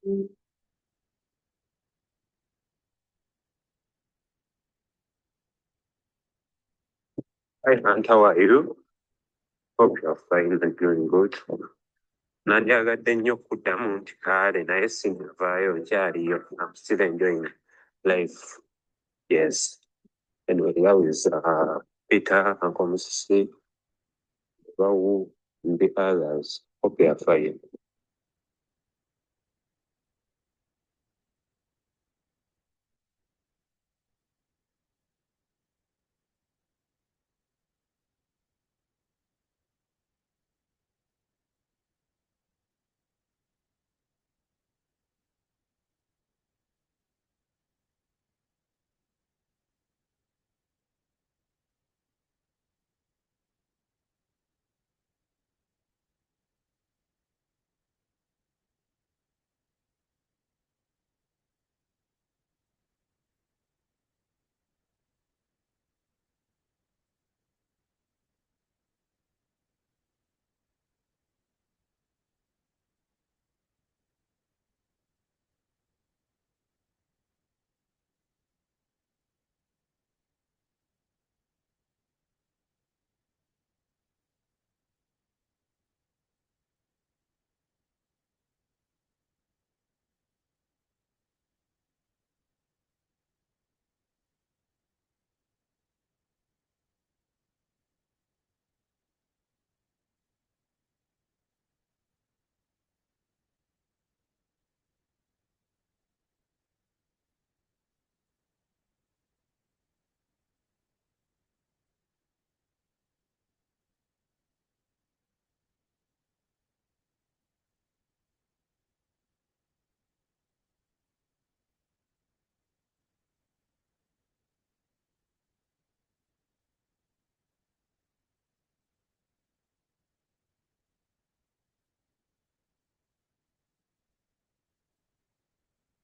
Hi, Aunt, how are you? Hope you're fine and doing good. Nandyagadde nnyo okuddamu nti kaale naye sinnavaayo nkyaliyo. I'm still enjoying life. Yes. Anyway, that was Peter, Uncle Musisi, Raul, and the others. Hope you are fine.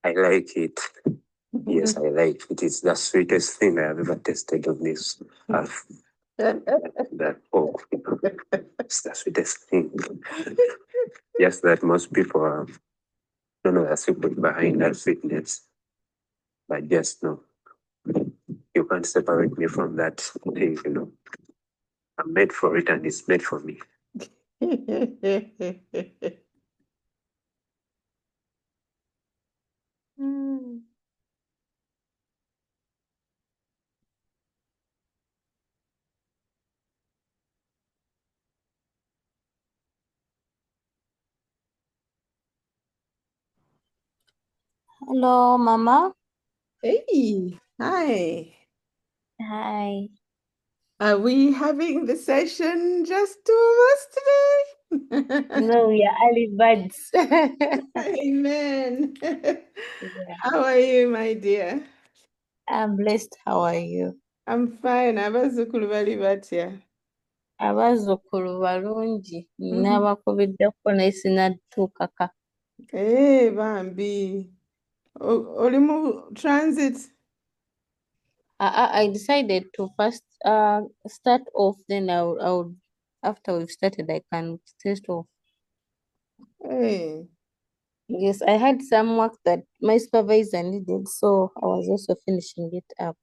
I like it. Yes, I like it. It's the sweetest thing I have ever tasted on this earth. That pork, it's the sweetest thing. Yes, that most people don't know the secret behind that sweetness. But just know, you can't separate me from that thing. I'm made for it and it's made for me. Hello, Mama. Hey, hi. Hi. Are we having the session just two of us today? No, we are early birds. Amen. Yeah. How are you, my dear? I'm blessed. How are you? I'm fine. Abazukulu bali batya? Abazzukulu balungi. Nabakubiddeko naye sinatuukaka. Bambi. Oli mu transit? I decided to first start off, then I would after we've started, I can start off. Hey. Yes, I had some work that my supervisor needed, so I was also finishing it up.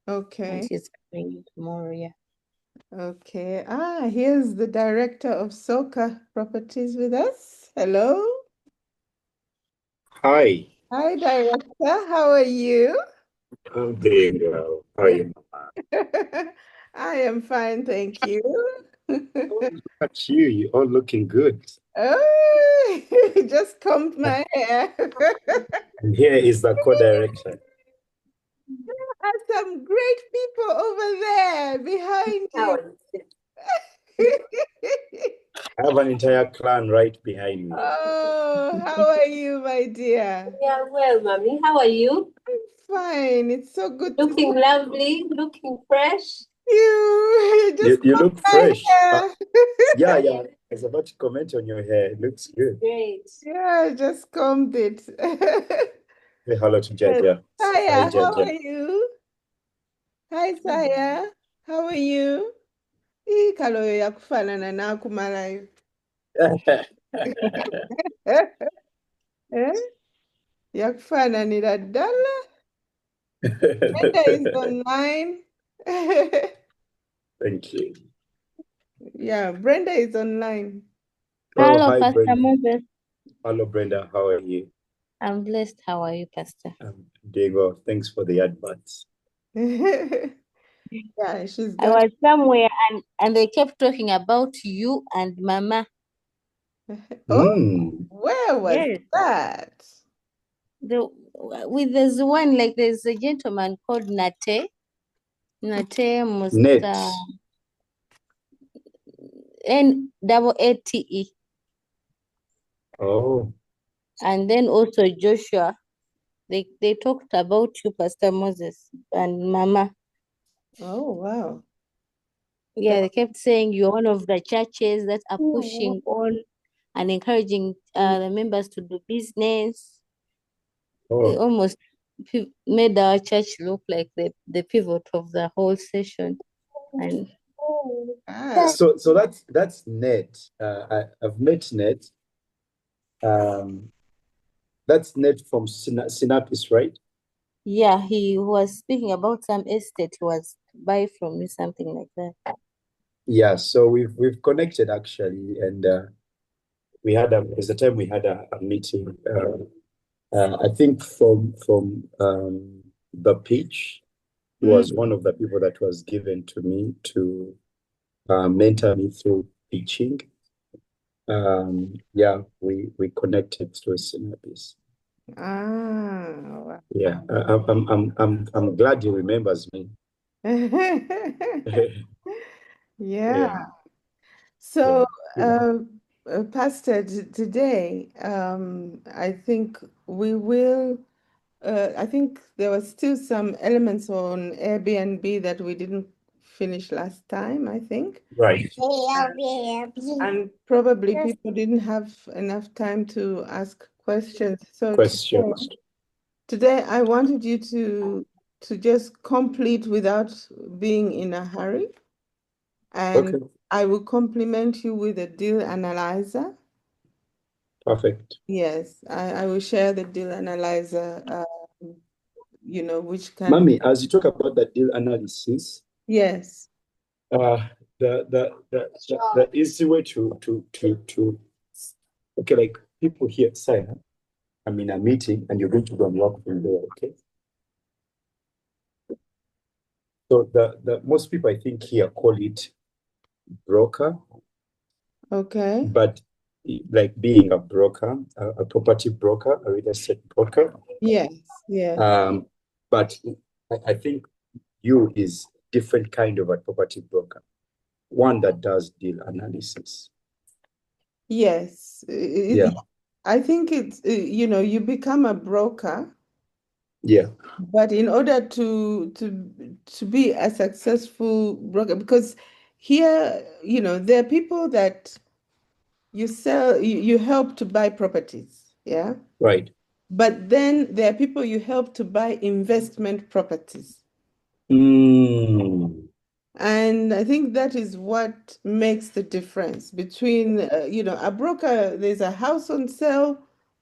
And Okay. she's coming tomorrow, yeah. Okay. Here's the director of Soka Properties with us. Hello. Hi, Hi, director. How are you? I'm doing well. How are you? I am fine, thank you. Look at you. You're all looking good. Oh, just combed my hair. And here is the co-director. And some great people over there behind you. I have an entire clan right behind me. Oh, how are you, my dear? Yeah, well, Mommy, how are you? I'm fine. It's so good to Looking see lovely, looking fresh. you. Just You combed look my fresh. hair. Yeah. I was about to comment on your hair. It looks good. Great. Yeah, I just combed it. Say hello to Jaja. Hi, Saya, how Jaja. are you? Hi, Saya. How are you? Hii kaloyo ya kufanana nakumalayo. Eh? Yakufananira ddala. Brenda is online. Thank you. Yeah, Brenda is online. Oh, Hello, hi, Pastor Brenda. Moses. Hello, Brenda. How are you? I'm blessed. How are you, Pastor? Diego, thanks for the advance. Yeah, she's I got. was somewhere and they kept talking about you and Mama. Oh, where was Yes. that? There's there's a gentleman called Nate Net. Musta NAATE, Oh, and then also Joshua. They talked about you, Pastor Moses and Mama. Oh, wow. Yeah, they kept saying you're one of the churches that are pushing on and encouraging the members to do business. They oh. almost made our church look like the pivot of the whole session. And Ah, So that's Net. I've met Net. That's Net from Synapis, right? yeah, he was speaking about some estate he was buy from you, something like that. Yeah. So we've connected actually, and there's a time we had a meeting. I think from the pitch, he was one of the people that was given to me to mentor me through pitching. Yeah, we connected through Synapis. wow. Yeah, I'm glad he remembers me. Yeah. Yeah. So, Yeah. Pastor, today, I think we will. I think there were still some elements on Airbnb that we didn't finish last time, I think. Right. And probably people didn't have enough time to ask questions. So Questions. today I wanted you to just complete without being in a hurry. And Okay. I will compliment you with a deal analyzer. Perfect. Yes, I will share the deal analyzer, which can. Mami, as you talk about the deal analysis, Yes. the easy way to okay, like people here say, I'm in a meeting and you're going to go and work from there, okay? So the most people I think here call it broker, Okay. but like being a broker, a property broker, a real estate broker. Yes. Yes. But I think you is different kind of a property broker, one that does deal analysis. Yes. Yeah. I think it's, you become a broker, Yeah. but in order to be a successful broker, because here, there are people that you help to buy properties, yeah? Right. But then there are people you help to buy investment properties. Mm. And I think that is what makes the difference between, a broker, there's a house on sale,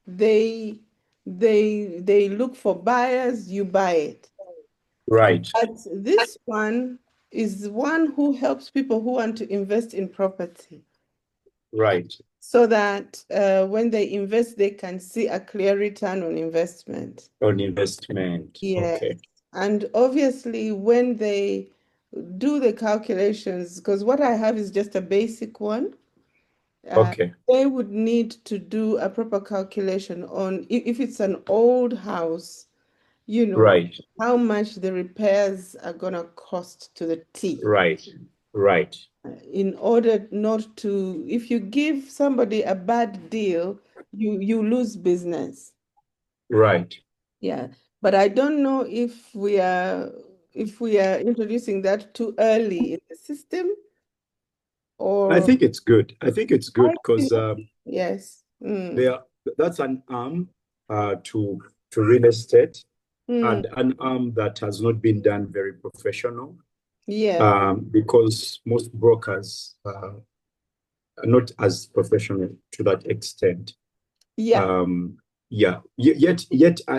they look for buyers, you buy it. Right. But this one is one who helps people who want to invest in property Right. so that when they invest, they can see a clear return on investment. On investment. Yes. Okay. And obviously, when they do the calculations, because what I have is just a basic one, Okay. they would need to do a proper calculation on if it's an old house, Right. how much the repairs are going to cost to the T. Right. Right. In order not to, if you give somebody a bad deal, you lose business. Right. Yeah, but I don't know if we are introducing that too early in the system or I think it's good. I think it's good because yes. Mm. that's an arm to real estate Mm. and an arm that has not been done very professional. Yeah. Because most brokers are not as professional to that extent. Yeah. Yeah, yet,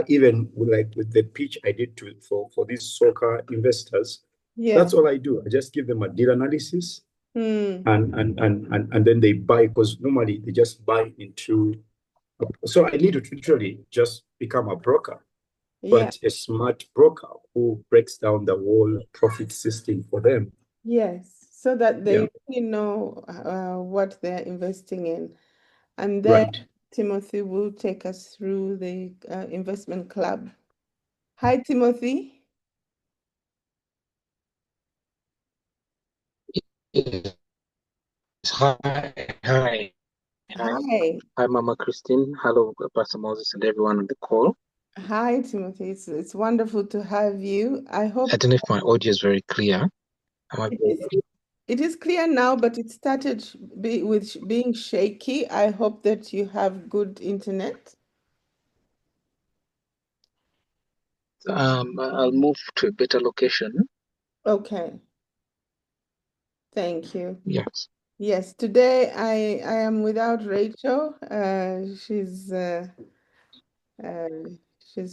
even like with the pitch I did for these soccer investors, that's Yes. all I do. I just give them a deal analysis, Hmm. and then they buy, because normally they just buy into. So I need to literally just become a broker, Yeah. but a smart broker who breaks down the whole profit system for them. Yes. So that Yeah, they really know what they're investing in. And then right. Timothy will take us through the investment club. Hi, Timothy. Yes. Hi, hi, hi, Hi. hi, Mama Christine. Hello, Pastor Moses, and everyone on the call. Hi, Timothy. It's wonderful to have you. I I hope don't know if my audio is very clear. Am I? it is clear now, but it started with being shaky. I hope that you have good internet. I'll move to a better location. Okay. Thank you. Yes. Yes, today I am without Rachel. Uh, she's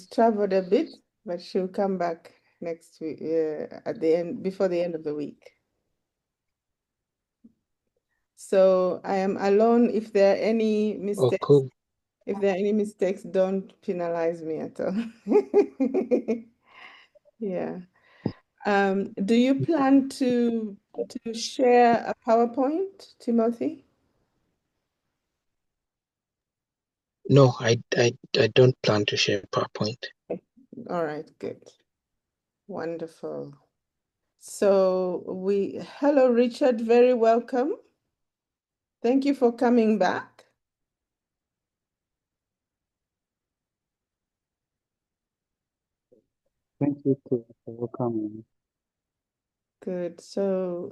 traveled a bit, but she'll come back next week at the end before the end of the week. So I am alone. If there are any Oh, mistakes, cool. don't penalize me at all. Yeah. Do you plan to share a PowerPoint, Timothy? No, I don't plan to share PowerPoint. All right, good. Wonderful. So hello, Richard, very welcome. Thank you for coming back. Thank you too for coming. Good. So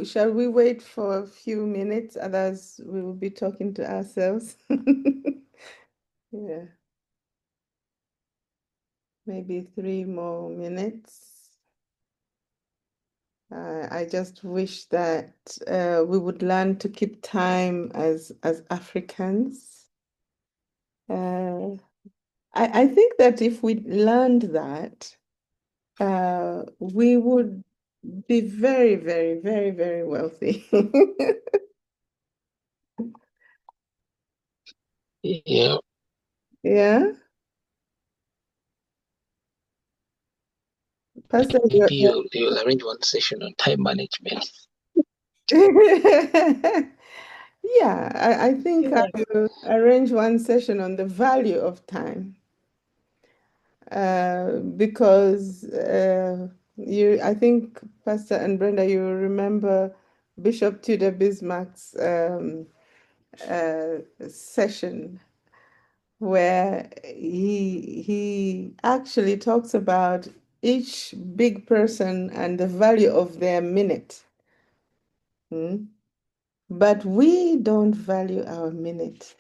shall we wait for a few minutes? Otherwise, we will be talking to ourselves. Yeah, maybe 3 more minutes. I just wish that we would learn to keep time as Africans. I think that if we learned that, we would be very, very, very, very wealthy. Yeah, Yeah, Pastor, maybe you'll arrange one session on time management. yeah, I think I will arrange one session on the value of time. Because I think Pastor and Brenda, you remember Bishop Tudor Bismarck's session where he actually talks about each big person and the value of their minute. Hmm? But we don't value our minute.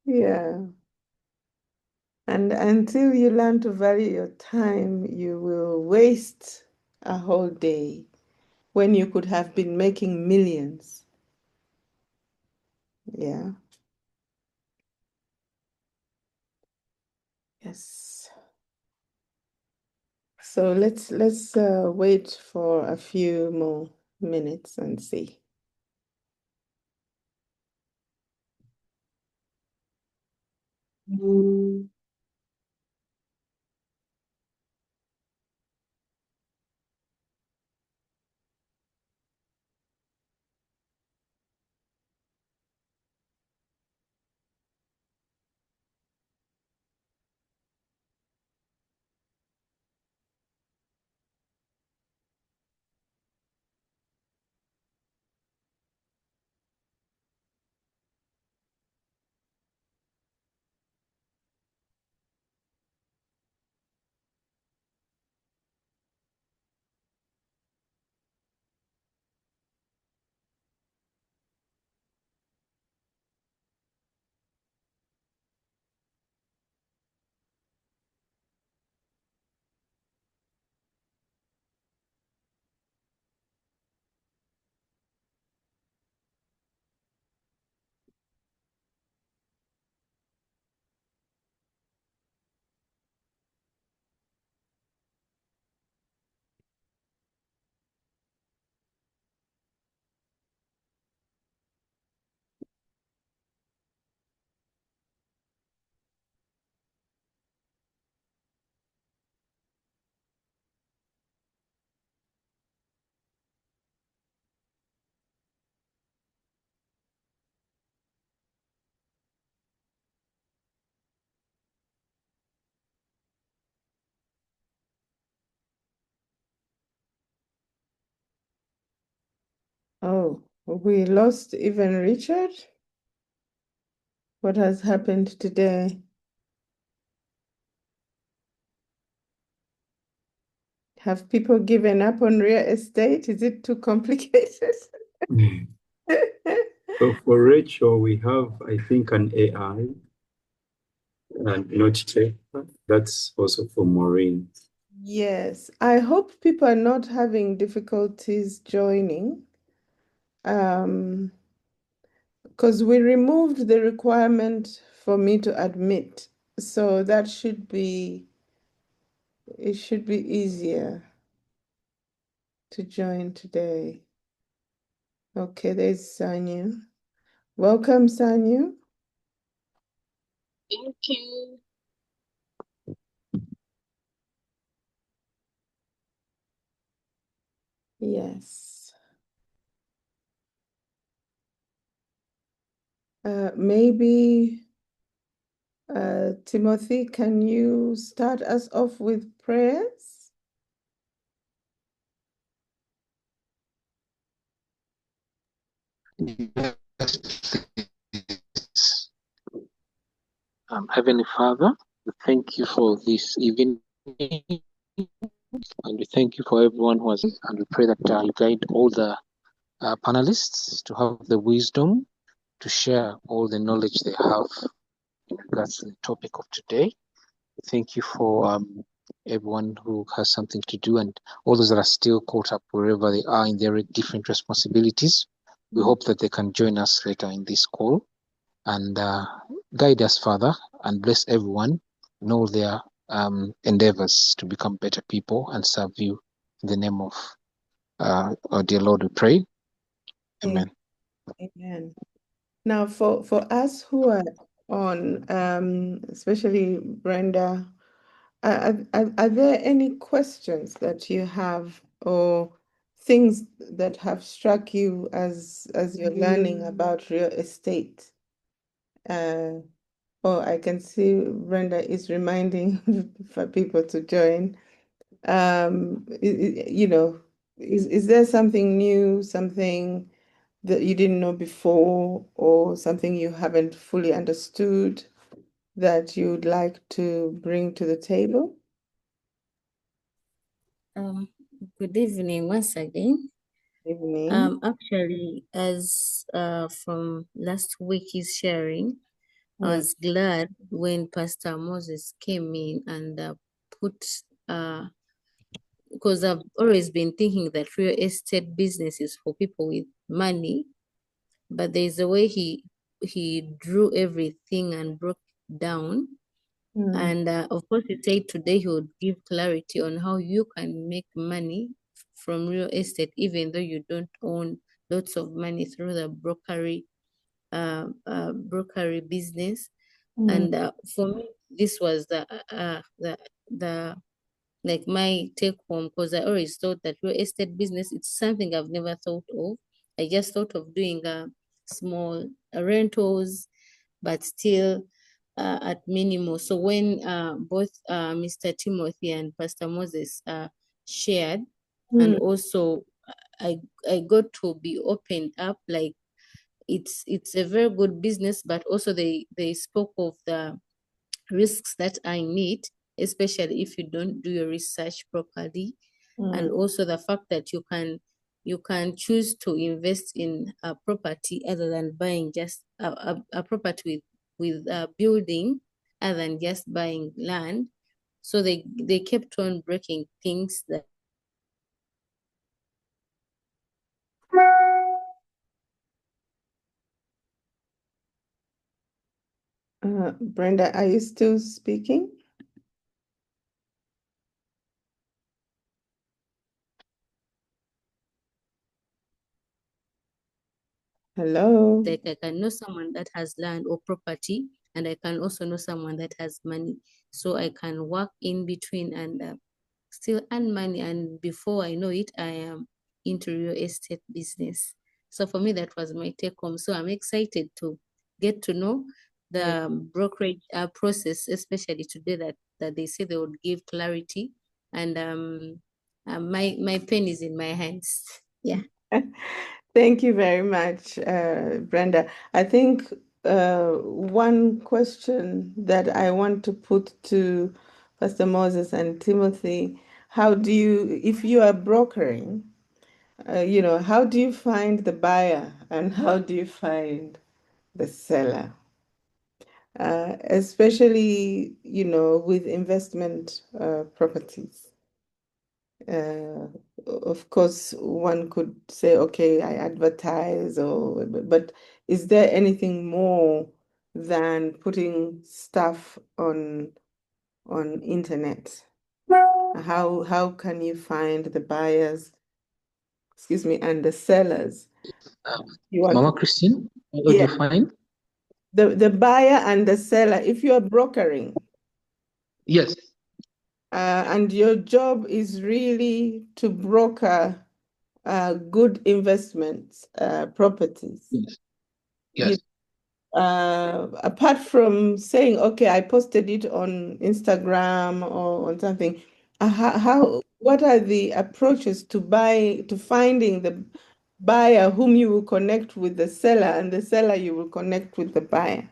Yeah. And until you learn to value your time, you will waste a whole day when you could have been making millions. Yeah. Yes. So let's wait for a few more minutes and see. Oh, we lost even Richard. What has happened today? Have people given up on real estate? Is it too complicated? So for Rachel, we have, I think, an AI and note taker. That's also for Maureen. Yes, I hope people are not having difficulties joining. Because we removed the requirement for me to admit. So that should be, it should be easier to join today. Okay, there's Sanyu. Welcome, Sanyu. Thank you. Yes. Maybe Timothy, can you start us off with prayers? Heavenly Father, we thank you for this evening, and we thank you for everyone who has, and we pray that you guide all the panelists to have the wisdom to share all the knowledge they have in regards to the topic of today. Thank you for everyone who has something to do and all those that are still caught up wherever they are in their different responsibilities. We hope that they can join us later in this call and guide us, Father, and bless everyone in all their endeavors to become better people and serve you in the name of our dear Lord, we pray. Amen. Amen. Now, for us who are on, especially Brenda, are there any questions that you have or things that have struck you as you're learning about real estate? Oh, I can see Brenda is reminding for people to join. You know, is there something new, something that you didn't know before, or something you haven't fully understood that you'd like to bring to the table? Good evening once again. Evening. Actually, as from last week's sharing, I Yeah. was glad when Pastor Moses came in and put, because I've always been thinking that real estate business is for people with money, but there's a way he drew everything and broke down. And of course, he said today he would give clarity on how you can make money from real estate, even though you don't own lots of money through the brokery business. And for me, this was the like my take home, because I always thought that real estate business, it's something I've never thought of. I just thought of doing small rentals, but still at minimal. So when both Mr. Timothy and Pastor Moses shared, and also I got to be opened up, like it's a very good business, but also they spoke of the risks that I need, especially if you don't do your research properly, and also the fact that you can choose to invest in a property other than buying just a property with a building, other than just buying land. So they kept on breaking things that Brenda, are you still speaking? Hello. like I can know someone that has land or property, and I can also know someone that has money. So I can work in between and still earn money. And before I know it, I am into real estate business. So for me, that was my take home. So I'm excited to get to know the brokerage process, especially today that they say they would give clarity. And my pen is in my hands. Yeah. Thank you very much, Brenda. I think one question that I want to put to Pastor Moses and Timothy, how do you, if you are brokering, how do you find the buyer and how do you find the seller? Especially, with investment properties. Of course, one could say, okay, I advertise, but is there anything more than putting stuff on internet? How can you find the buyers, excuse me, and the sellers? You want Mama to, Christine, what do yeah, you find? the buyer and the seller. If you are brokering, Yes. and your job is really to broker good investments, properties. Yes. You, Yes. apart from saying, okay, I posted it on Instagram or on something, what are the approaches to finding the buyer whom you will connect with the seller and the seller you will connect with the buyer?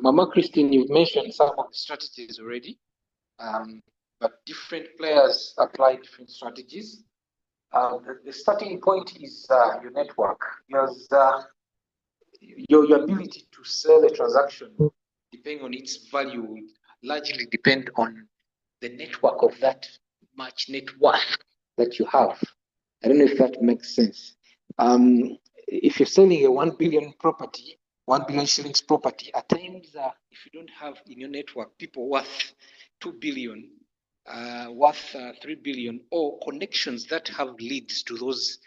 Mama Christine, you've mentioned some of the strategies already, but different players apply different strategies. The starting point is your network. Your ability to sell a transaction, depending on its value, will largely depend on the network of that much net worth that you have. I don't know if that makes sense. If you're selling a 1 billion property, 1 billion shillings property, at times, if you don't have in your network people worth 2 billion, worth 3 billion, or connections that have leads to those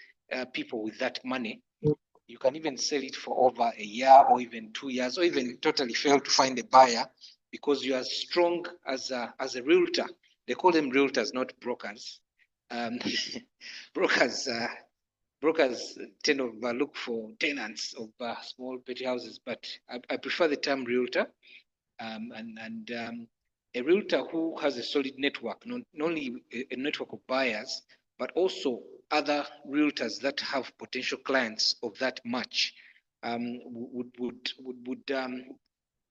people with that money, you can even sell it for over a year or even 2 years, or even totally fail to find a buyer because you are strong as a realtor. They call them realtors, not brokers. Brokers tend to look for tenants of small petty houses, but I prefer the term realtor. A realtor who has a solid network, not only a network of buyers, but also other realtors that have potential clients of that much,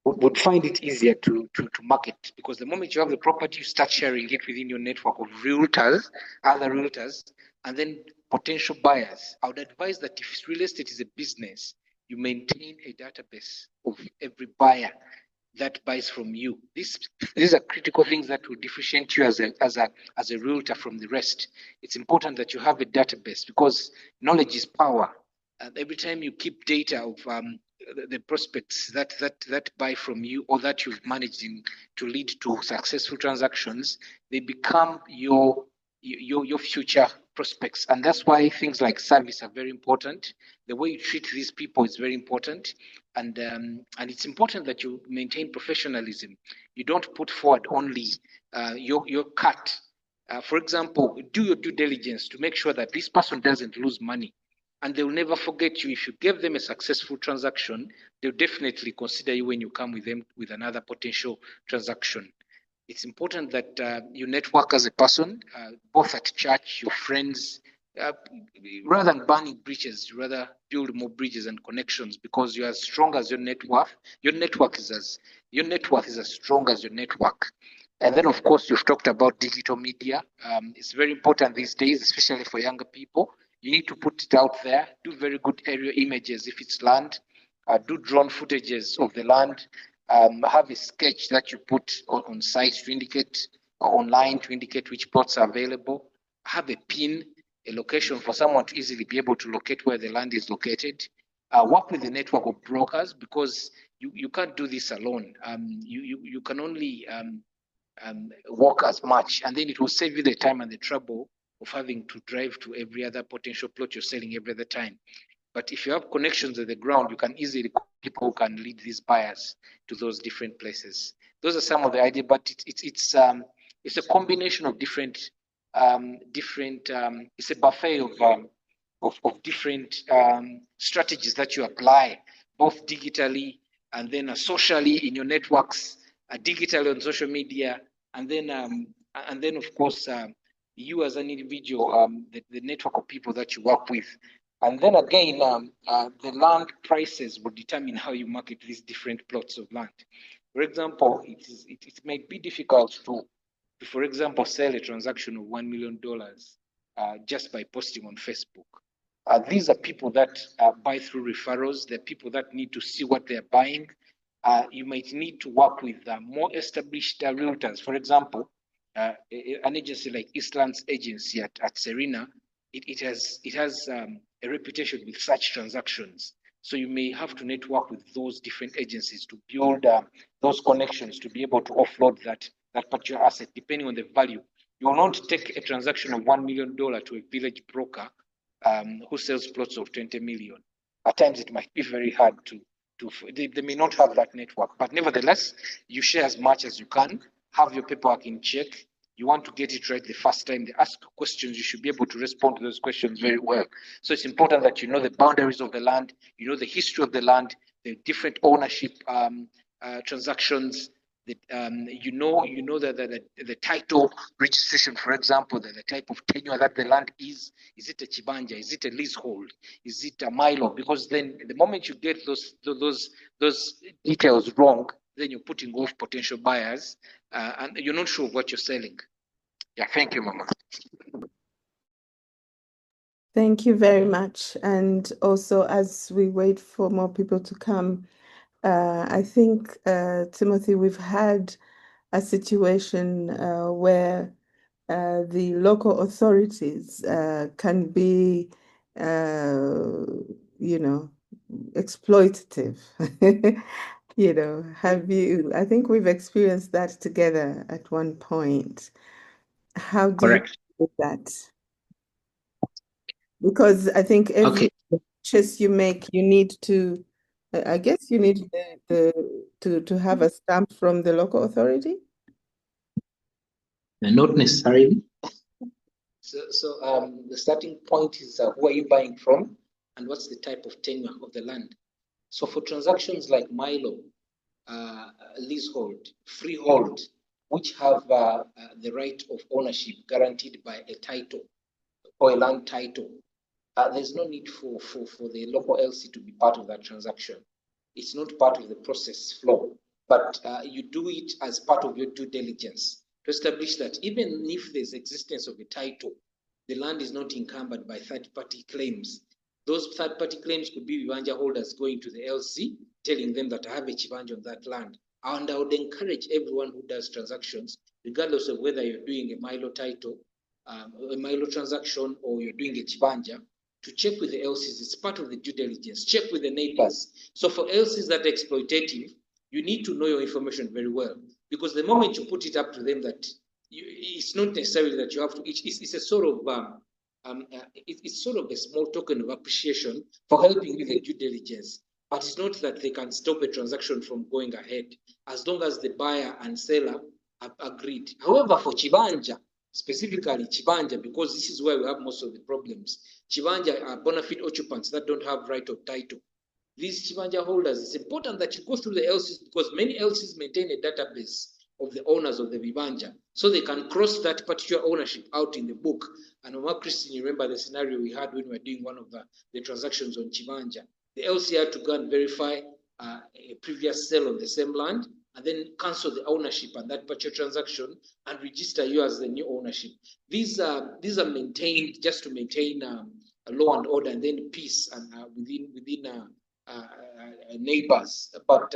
would find it easier to market, because the moment you have the property, you start sharing it within your network of realtors, other realtors, and then potential buyers. I would advise that if real estate is a business, you maintain a database of every buyer that buys from you. These are critical things that will differentiate you as a realtor from the rest. It's important that you have a database, because knowledge is power. Every time you keep data of the prospects that buy from you, or that you've managed to lead to successful transactions, they become your future prospects. And that's why things like service are very important. The way you treat these people is very important. And it's important that you maintain professionalism. You don't put forward only your cut. For example, do your due diligence to make sure that this person doesn't lose money. And they'll never forget you. If you gave them a successful transaction, they'll definitely consider you when you come with them with another potential transaction. It's important that you network as a person, both at church, your friends, rather than burning bridges, rather build more bridges and connections, because you're as strong as your net worth. Your network is as strong as your network. And then, of course, you've talked about digital media. It's very important these days, especially for younger people. You need to put it out there. Do very good aerial images if it's land. Do drone footages of the land. Have a sketch that you put on site to indicate, or online to indicate which plots are available. Have a pin, a location for someone to easily be able to locate where the land is located. Work with a network of brokers, because you can't do this alone. You can only work as much, and then it will save you the time and the trouble of having to drive to every other potential plot you're selling every other time. But if you have connections at the ground, you can easily call people who can lead these buyers to those different places. Those are some of the ideas, but it's a combination of different. It's a buffet of different strategies that you apply, both digitally and then socially in your networks, digitally on social media, and then of course you as an individual, the network of people that you work with. And then again, the land prices will determine how you market these different plots of land. For example, it might be difficult to, for example, sell a transaction of $1 million just by posting on Facebook. These are people that buy through referrals. They're people that need to see what they're buying. You might need to work with more established realtors. For example, an agency like Eastland's agency at Serena, it has a reputation with such transactions. So you may have to network with those different agencies to build those connections to be able to offload that particular asset, depending on the value. You will not take a transaction of $1 million to a village broker who sells plots of 20 million. At times it might be very hard they may not have that network, but nevertheless, you share as much as you can, have your paperwork in check. You want to get it right the first time they ask questions, you should be able to respond to those questions very well. So it's important that you know the boundaries of the land, you know the history of the land, the different ownership transactions, you know the title registration, for example, the type of tenure that the land is it a chibanja, is it a leasehold, is it a milo? Because then the moment you get those details wrong, then you're putting off potential buyers and you're not sure of what you're selling. Yeah, thank you, Mama. Thank you very much. And also, as we wait for more people to come, I think, Timothy, we've had a situation where the local authorities can be, exploitative. I think we've experienced that together at one point. How do you Correct. do that? Because I think every purchase you make, you need to, I guess you need to have a stamp from the local authority. Not necessarily. So the starting point is who are you buying from and what's the type of tenure of the land. So for transactions like Milo, leasehold, freehold, which have the right of ownership guaranteed by a title or a land title, there's no need for the local LC to be part of that transaction. It's not part of the process flow, but you do it as part of your due diligence to establish that even if there's existence of a title, the land is not encumbered by third-party claims. Those third-party claims could be Vivanja holders going to the LC, telling them that I have a Chivanja on that land. And I would encourage everyone who does transactions, regardless of whether you're doing a Milo title, a Milo transaction, or you're doing a Chivanja, to check with the LCs. It's part of the due diligence. Check with the neighbors. So for LCs that are exploitative, you need to know your information very well, because the moment you put it up to them that it's not necessarily that you have to. It's a sort of it's sort of a small token of appreciation for helping with the due diligence. But it's not that they can stop a transaction from going ahead as long as the buyer and seller have agreed. However, for Chibanja, specifically Chibanja, because this is where we have most of the problems. Chibanja are bona fide occupants that don't have right of title. These Chibanja holders, it's important that you go through the LCs, because many LCs maintain a database of the owners of the Vivanja, so they can cross that particular ownership out in the book. And Mama Christine, you remember the scenario we had when we were doing one of the transactions on Chibanja. The LC had to go and verify a previous sale on the same land, and then cancel the ownership and that particular transaction and register you as the new ownership. These are maintained just to maintain a law and order, and then peace and within neighbors. But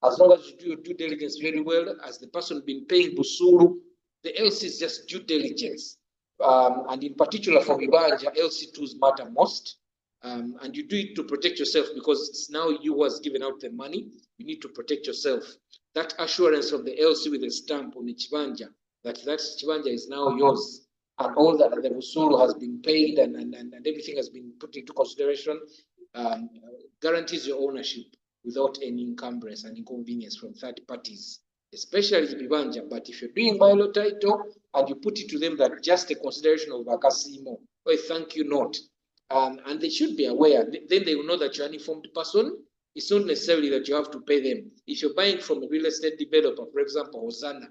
as long as you do your due diligence very well, as the person been paying Busuru, the LC is just due diligence. And in particular for Vibanja, LC2s matter most. And you do it to protect yourself, because it's now you was given out the money. You need to protect yourself. That assurance of the LC with a stamp on the Chibanja, that Chibanja is now yours, and all that the Busuru has been paid and everything has been put into consideration, guarantees your ownership without any encumbrance and inconvenience from third parties, especially Vivanja. But if you're doing Milo title and you put it to them that just a consideration of a casimo or a thank you note, and they should be aware, then they will know that you're an informed person. It's not necessarily that you have to pay them. If you're buying from a real estate developer, for example, Hosanna,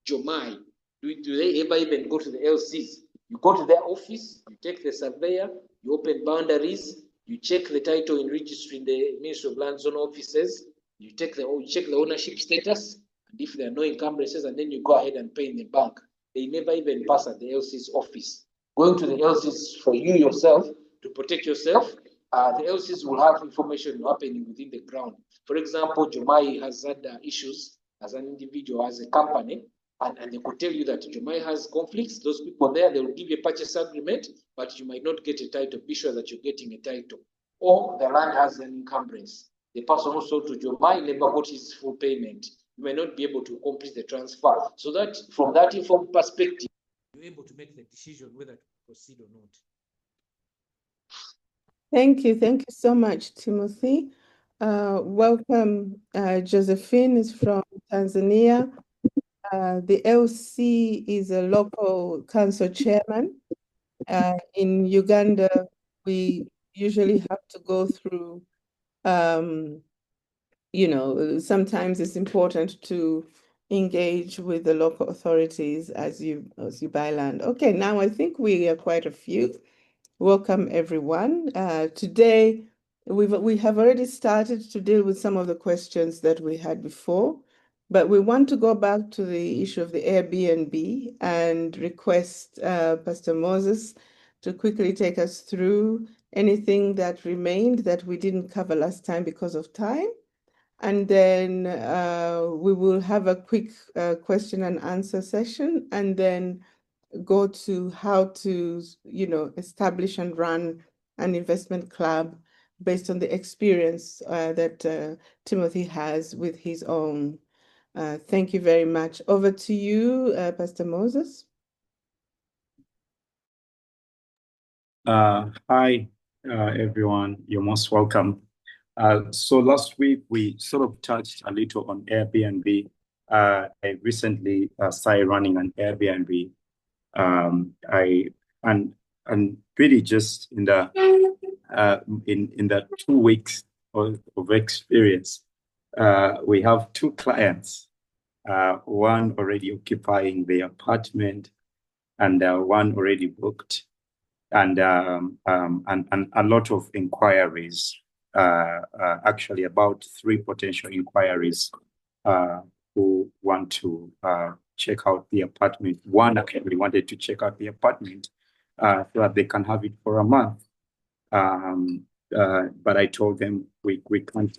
Jomai, do they ever even go to the LCs You go to their office, you take the surveyor, you open boundaries, you check the title in registry in the Ministry of Land Zone offices, you check the ownership status, and if there are no encumbrances, and then you go ahead and pay in the bank. They never even pass at the LC's office. Going to the LC's for you yourself to protect yourself, the LC's will have information happening within the ground. For example, Jomai has had issues as an individual, as a company, and they could tell you that Jomai has conflicts. Those people there, they will give you a purchase agreement, but you might not get a title. Be sure that you're getting a title. Or the land has an encumbrance. The person who sold to Jomai never got his full payment. You may not be able to complete the transfer. So that from that informed perspective, you're able to make the decision whether to proceed or not. Thank you so much, Timothy. Welcome, Josephine is from Tanzania. The LC is a local council chairman. In Uganda, we usually have to go through, sometimes it's important to engage with the local authorities as you buy land. Okay, now I think we are quite a few. Welcome, everyone. Today, we have already started to deal with some of the questions that we had before, but we want to go back to the issue of the Airbnb and request Pastor Moses to quickly take us through anything that remained that we didn't cover last time because of time. And then we will have a quick question and answer session, and then go to how to, establish and run an investment club based on the experience that Timothy has with his own. Thank you very much. Over to you, Pastor Moses. Hi, everyone. You're most welcome. So last week we sort of touched a little on Airbnb. I recently started running an Airbnb. And really just in the 2 weeks of experience, we have 2 clients. One already occupying the apartment, and one already booked, and a lot of inquiries. Actually, about 3 potential inquiries who want to check out the apartment. One actually wanted to check out the apartment so that they can have it for a month. But I told them we can't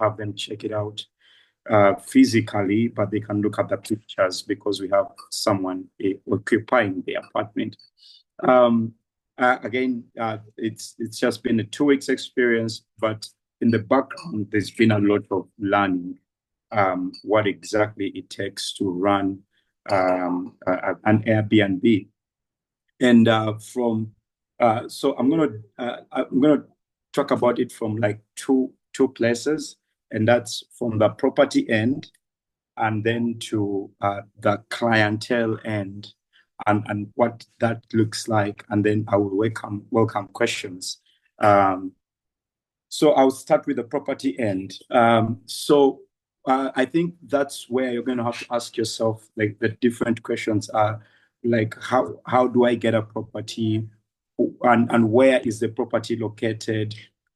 have them check it out physically, but they can look at the pictures because we have someone occupying the apartment. Again, it's just been a 2 weeks experience, but in the background, there's been a lot of learning what exactly it takes to run an Airbnb. And so I'm gonna talk about it from like two places, and that's from the property end, and then to the clientele end, and what that looks like, and then I will welcome questions. So I'll start with the property end. So I think that's where you're going to have to ask yourself, like, the different questions are like, how do I get a property, and where is the property located?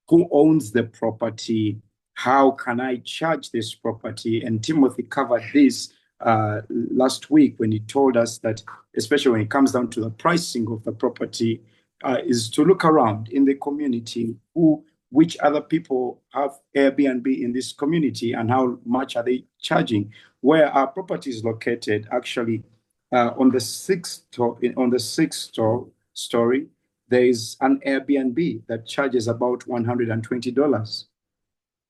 Who owns the property? How can I charge this property? And Timothy covered this last week when he told us that, especially when it comes down to the pricing of the property, is to look around in the community, which other people have Airbnb in this community, and how much are they charging? Where our property is located, actually, on the sixth story, there is an Airbnb that charges about $120.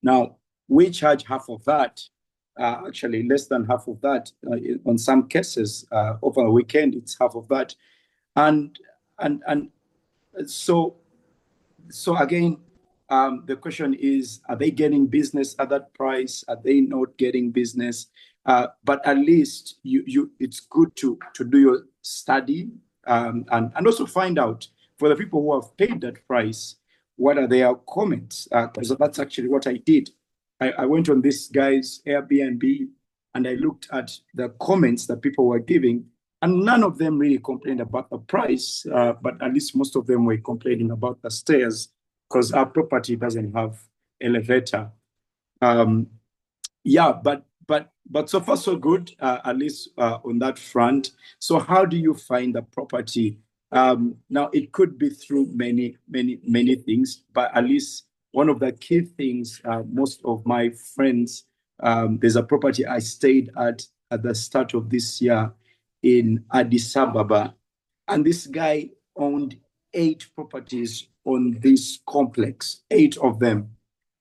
Now, we charge half of that, actually less than half of that. On some cases, over the weekend, it's half of that. And so again, the question is, are they getting business at that price? Are they not getting business? But at least it's good to do your study, and also find out, for the people who have paid that price, what are their comments? Because that's actually what I did. I went on this guy's Airbnb and I looked at the comments that people were giving, And none of them really complained about the price, but at least most of them were complaining about the stairs because our property doesn't have elevator. Yeah, but so far so good, at least on that front. So how do you find the property? Now it could be through many things, but at least one of the key things, most of my friends, there's a property I stayed at the start of this year in Addis Ababa, and this guy owned 8 properties on this complex, 8 of them,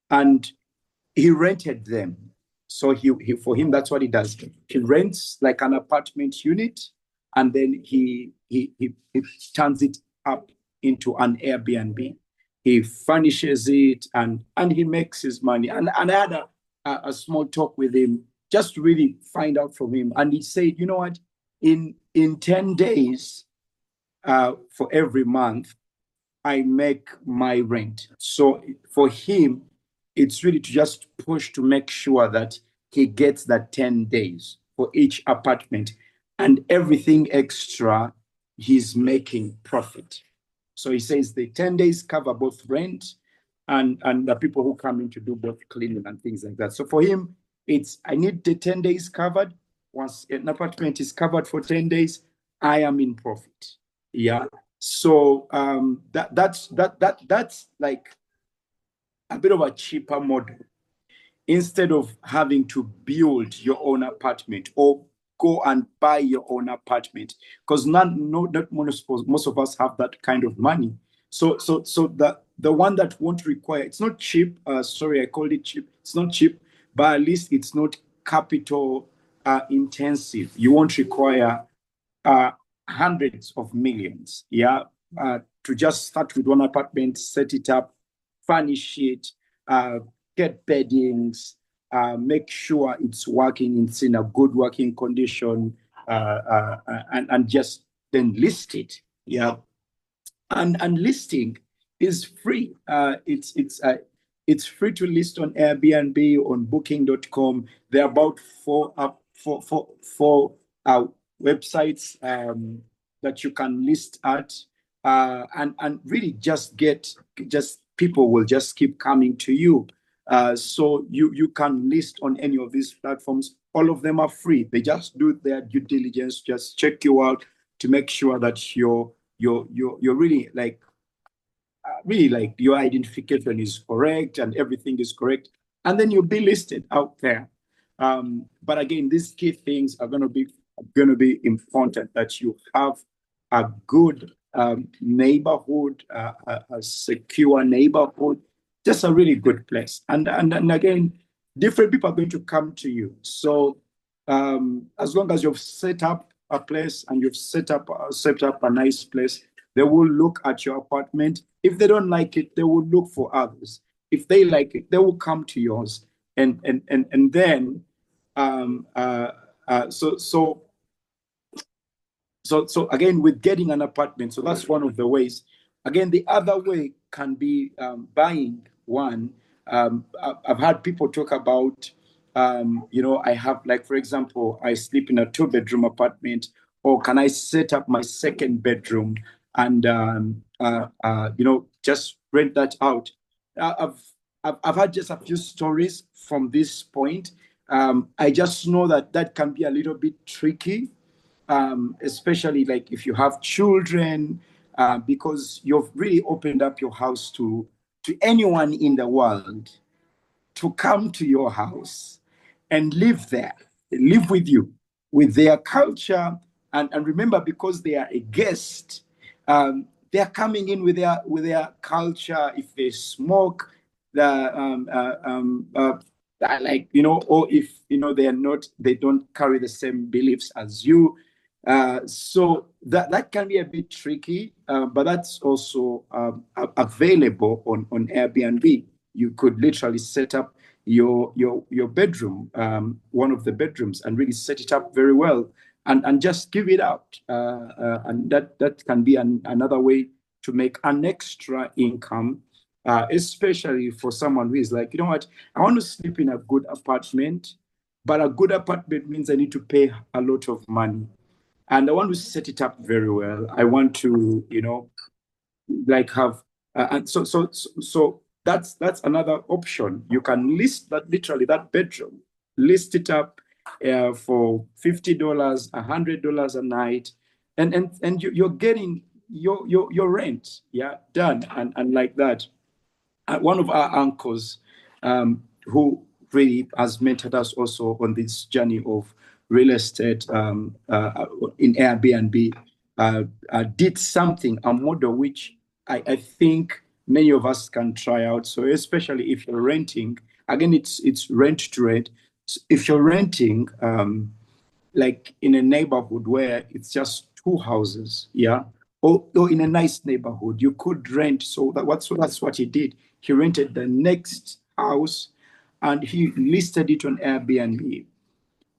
and he rented them. So he for him, that's what he does. He rents like an apartment unit, and then he turns it up into an Airbnb. He furnishes it, and he makes his money. And I had a small talk with him just to really find out from him. And he said, you know what, in 10 days for every month, I make my rent. So for him, it's really to just push to make sure that he gets that 10 days for each apartment, and everything extra he's making profit. So he says the 10 days cover both rent and the people who come in to do both cleaning and things like that. So for him, it's I need the 10 days covered. Once an apartment is covered for 10 days, I am in profit. Yeah. So that's like a bit of a cheaper model. Instead of having to build your own apartment or go and buy your own apartment, because not most of us have that kind of money. So the one that won't require, it's not cheap. Sorry, I called it cheap. It's not cheap, but at least it's not capital intensive. You won't require hundreds of millions, to just start with one apartment, set it up, furnish it, get beddings, make sure it's working, it's in a good working condition, and just then list it. Yeah, and listing is free. It's free to list on Airbnb, on Booking.com. There are about four websites that you can list at, and really just people will just keep coming to you. So you can list on any of these platforms. All of them are free. They just do their due diligence, just check you out to make sure that you're really like your identification is correct and everything is correct, and then you'll be listed out there. But again, these key things are going to be important, that you have a good neighborhood, a secure neighborhood, just a really good place. And again, different people are going to come to you. So as long as you've set up a place and you've set up a nice place, they will look at your apartment. If they don't like it, they will look for others. If they like it, they will come to yours. And then so again, with getting an apartment, so that's one of the ways. Again, the other way can be buying one. I've had people talk about, I have, like, for example, I sleep in a 2-bedroom apartment, or can I set up my 2nd bedroom and, just rent that out? I've had just a few stories from this point. I just know that can be a little bit tricky, especially like if you have children, because you've really opened up your house to anyone in the world to come to your house and live there, live with you, with their culture. And remember, because they are a guest, they are coming in with their culture. If they smoke, or if they don't carry the same beliefs as you. So that can be a bit tricky, but that's also available on Airbnb. You could literally set up your bedroom, one of the bedrooms, and really set it up very well, and just give it out. And that can be another way to make an extra income, especially for someone who is like, you know what, I want to sleep in a good apartment, but a good apartment means I need to pay a lot of money. and I want to set it up very well. I want to, like have, and so that's another option. You can list that, literally that bedroom, list it up for $50, $100 a night, and you're getting your rent, yeah, done, and like that. One of our uncles, who really has mentored us also on this journey of real estate, in Airbnb, did something, a model which I think many of us can try out. So especially if you're renting, again, it's rent to rent. If you're renting, like in a neighborhood where it's just two houses, yeah, or in a nice neighborhood, you could rent. So that's what he did. He rented the next house, and he listed it on Airbnb.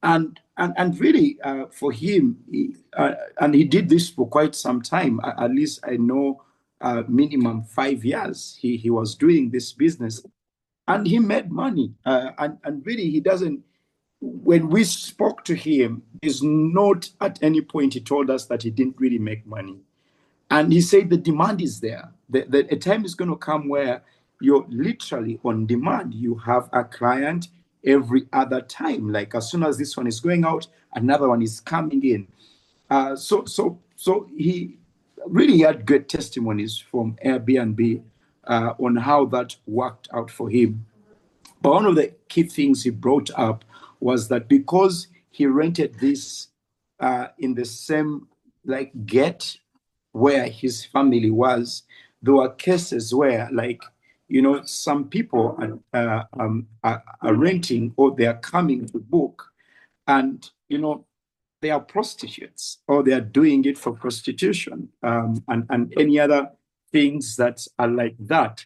And really, for him, and he did this for quite some time. At least I know, minimum 5 years he was doing this business, and he made money. And really, he doesn't. When we spoke to him, is not at any point he told us that he didn't really make money. And he said the demand is there. A time is going to come where you're literally on demand. You have a client every other time. Like as soon as this one is going out, another one is coming in. So he really had good testimonies from Airbnb, on how that worked out for him. But one of the key things he brought up was that because he rented this, in the same like get where his family was, there were cases where, like, some people are renting, or they are coming to book, and they are prostitutes, or they are doing it for prostitution, and any other things that are like that.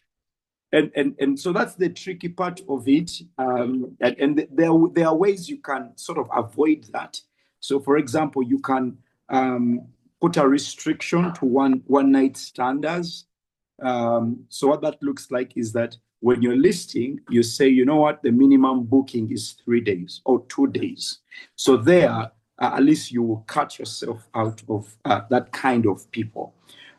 And so that's the tricky part of it. And there are ways you can sort of avoid that. So, for example, you can, put a restriction to one night standards. So what that looks like is that when you're listing, you say, you know what, the minimum booking is 3 days or 2 days. So there, at least you will cut yourself out of that kind of people.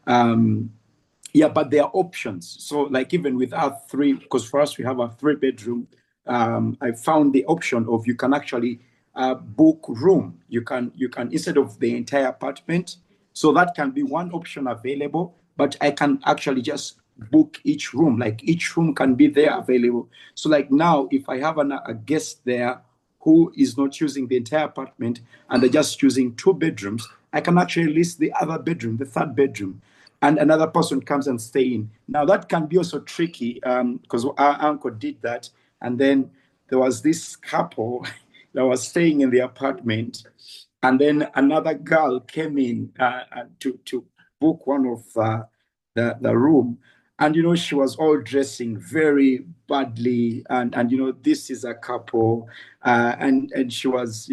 Yeah, but there are options. So, like, even with our three, because for us we have a 3 bedroom, I found the option of, you can actually book room. You can instead of the entire apartment. So that can be one option available. But I can actually just book each room. Like each room can be there available. So like now, if I have a guest there who is not using the entire apartment and they're just using 2 bedrooms, I can actually list the other bedroom, the 3rd bedroom, and another person comes and stay in. Now that can be also tricky, because our uncle did that, and then there was this couple that was staying in the apartment, and then another girl came in, to book one of the room, and she was all dressing very badly, and this is a couple, and she was,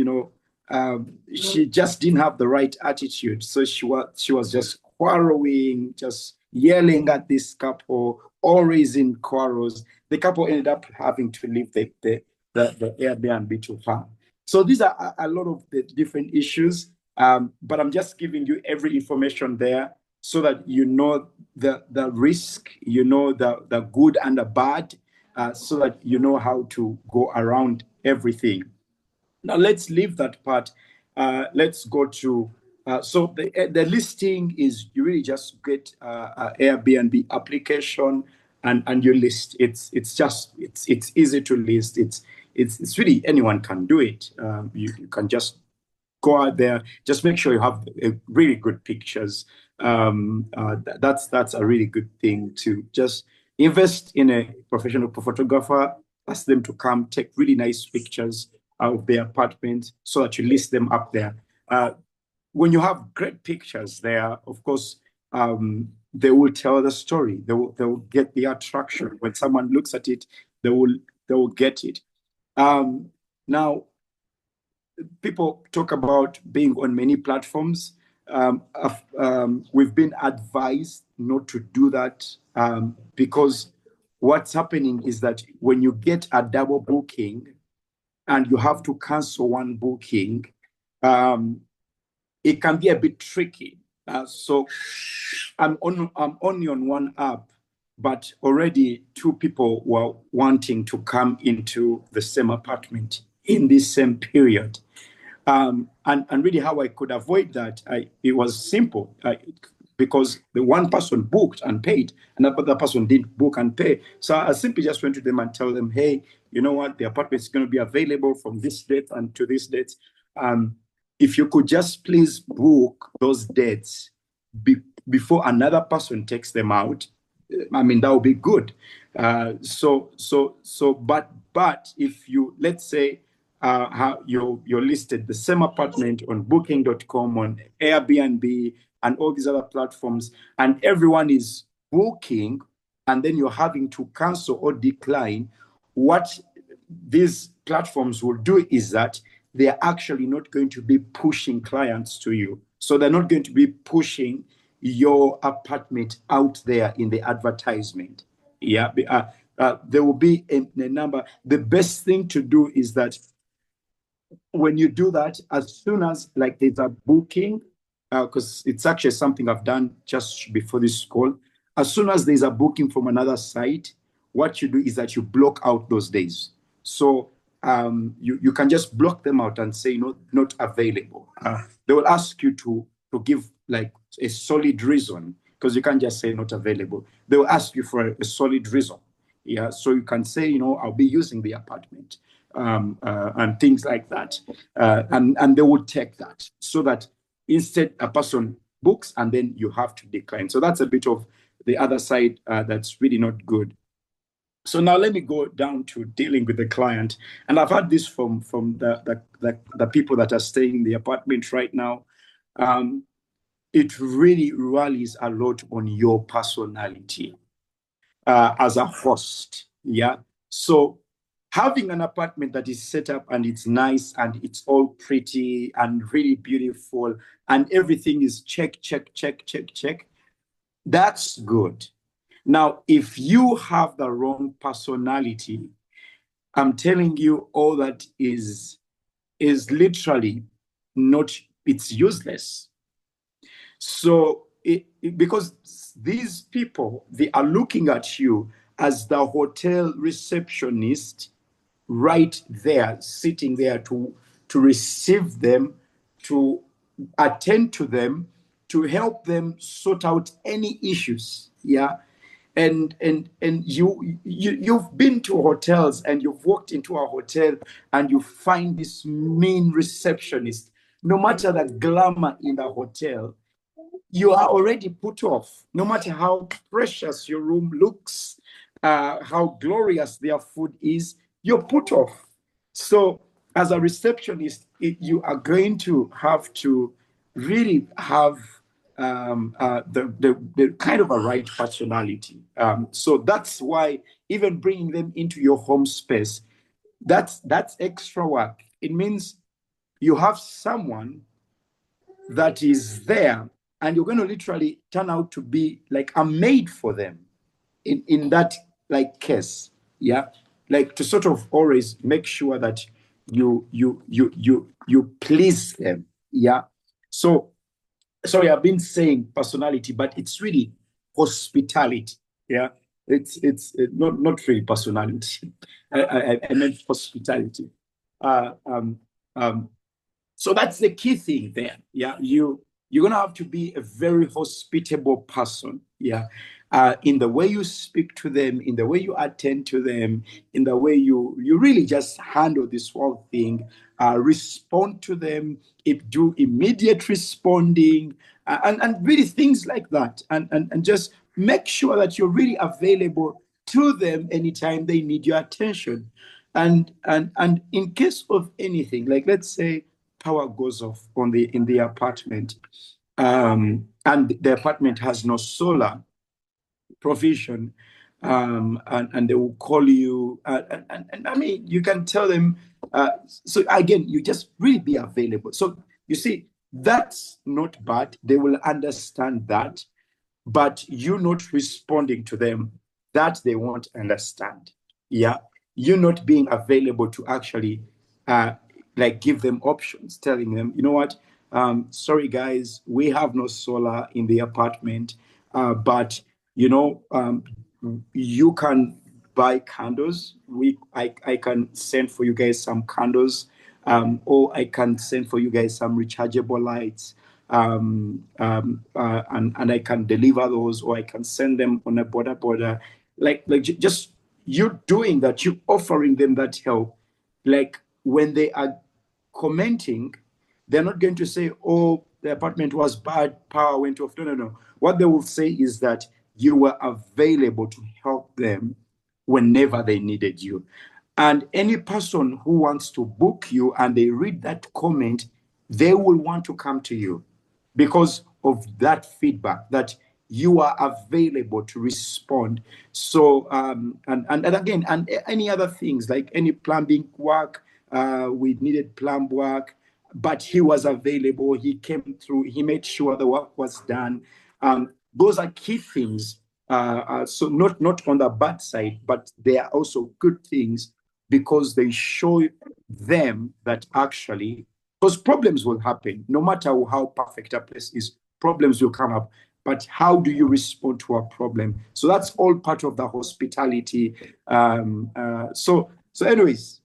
she just didn't have the right attitude. So she was just quarreling, just yelling at this couple, always in quarrels. The couple ended up having to leave the Airbnb to her. So these are a lot of the different issues, but I'm just giving you every information there so that you know the risk, the good and the bad, so that you know how to go around everything. Now let's leave that part. Let's go to, so the listing is, you really just get a Airbnb application, and you list. It's easy to list. It's really, anyone can do it. You can just go out there. Just make sure you have really good pictures. That's a really good thing, to just invest in a professional photographer. Ask them to come take really nice pictures of their apartment so that you list them up there. When you have great pictures there, of course, they will tell the story. They will get the attraction. When someone looks at it, they will get it. Now, people talk about being on many platforms. We've been advised not to do that, because what's happening is that when you get a double booking and you have to cancel one booking, it can be a bit tricky. So I'm only on one app, but already two people were wanting to come into the same apartment in this same period. And really how I could avoid that, it was simple. Because the one person booked and paid, and the other person didn't book and pay. So I simply just went to them and tell them, hey, you know what, the apartment is going to be available from this date and to this date. If you could just please book those dates before another person takes them out, I mean, that would be good. But if you, let's say, you're listed the same apartment on booking.com, on Airbnb, and all these other platforms, and everyone is booking, and then you're having to cancel or decline, what these platforms will do is that they're actually not going to be pushing clients to you. So they're not going to be pushing your apartment out there in the advertisement. Yeah, there will be a number. The best thing to do is that when you do that, as soon as like there's a booking, because it's actually something I've done just before this call, as soon as there's a booking from another site, what you do is that you block out those days. So you can just block them out and say not available. They will ask you to give like a solid reason, because you can't just say not available. They will ask you for a solid reason. Yeah, so you can say, I'll be using the apartment, and things like that. And they will take that, so that instead a person books and then you have to decline. So that's a bit of the other side that's really not good. So now let me go down to dealing with the client. And I've had this from the people that are staying in the apartment right now. It really rallies a lot on your personality as a host. Yeah. So having an apartment that is set up and it's nice and it's all pretty and really beautiful and everything is check, that's good. Now, if you have the wrong personality, I'm telling you, all that is literally not, it's useless. So because these people, they are looking at you as the hotel receptionist right there, sitting there to receive them, to attend to them, to help them sort out any issues. Yeah. And you've been to hotels and you've walked into a hotel and you find this mean receptionist. No matter the glamour in the hotel, you are already put off. No matter how precious your room looks, how glorious their food is, you're put off. So as a receptionist, you are going to have to really have the kind of a right personality. So that's why even bringing them into your home space, that's extra work. It means you have someone that is there and you're going to literally turn out to be like a maid for them in that like case. Yeah, like to sort of always make sure that you please them. Yeah. So sorry, I've been saying personality, but it's really hospitality. Yeah, it's not really personality. I meant hospitality. So that's the key thing there. Yeah, you're gonna have to be a very hospitable person. Yeah, in the way you speak to them, in the way you attend to them, in the way you really just handle this whole thing, respond to them, do immediate responding, and really things like that, and just make sure that you're really available to them anytime they need your attention. And in case of anything, like let's say power goes off in the apartment, and the apartment has no solar provision, and they will call you, and I mean, you can tell them. So again, you just really be available. So you see, that's not bad. They will understand that, but you not responding to them, that they won't understand. Yeah, you not being available to actually like give them options, telling them, you know what, Sorry guys, we have no solar in the apartment, but you know, you can buy candles. I can send for you guys some candles, or I can send for you guys some rechargeable lights, and I can deliver those, or I can send them on a border. Just you doing that, you offering them that help. Like when they are commenting, they're not going to say, oh, the apartment was bad, power went off. No. What they will say is that you were available to help them whenever they needed you. And any person who wants to book you and they read that comment, they will want to come to you because of that feedback that you are available to respond. So and again, and any other things like any plumbing work, we needed plumb work, but he was available, he came through, he made sure the work was done. Those are key things. So not on the bad side, but they are also good things because they show them that actually, because problems will happen, no matter how perfect a place is, problems will come up. But how do you respond to a problem? So that's all part of the hospitality. So anyways,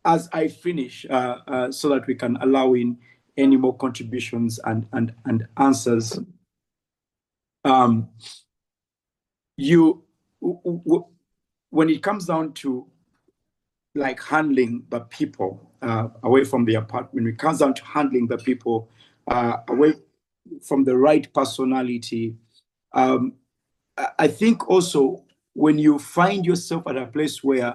as I finish, so that we can allow in any more contributions and answers. When it comes down to like handling the people away from the apartment, it comes down to handling the people away from the right personality. I think also when you find yourself at a place where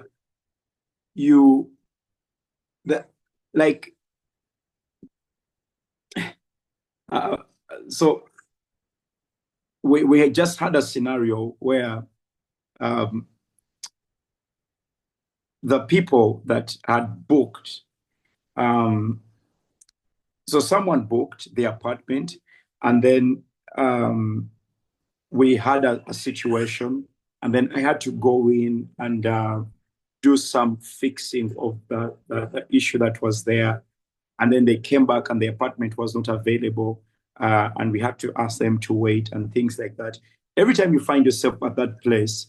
so we had just had a scenario where the people that had booked, so someone booked the apartment, and then we had a situation, and then I had to go in and do some fixing of the issue that was there. And then they came back and the apartment was not available, and we had to ask them to wait and things like that. Every time you find yourself at that place,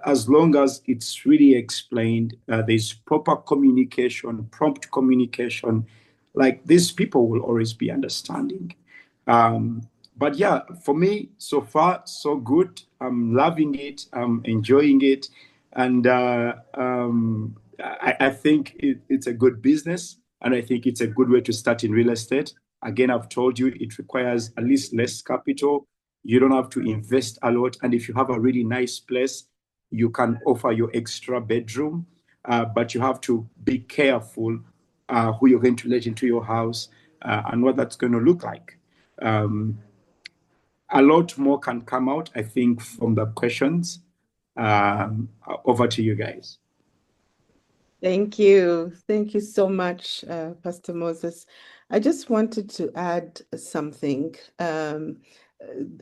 as long as it's really explained, there's proper communication, prompt communication, like these people will always be understanding. But yeah, for me, so far, so good. I'm loving it. I'm enjoying it. And I think it's a good business. And I think it's a good way to start in real estate. Again, I've told you it requires at least less capital. You don't have to invest a lot. And if you have a really nice place, you can offer your extra bedroom. But you have to be careful who you're going to let into your house and what that's going to look like. A lot more can come out, I think, from the questions. Over to you guys. Thank you. Thank you so much, Pastor Moses. I just wanted to add something. And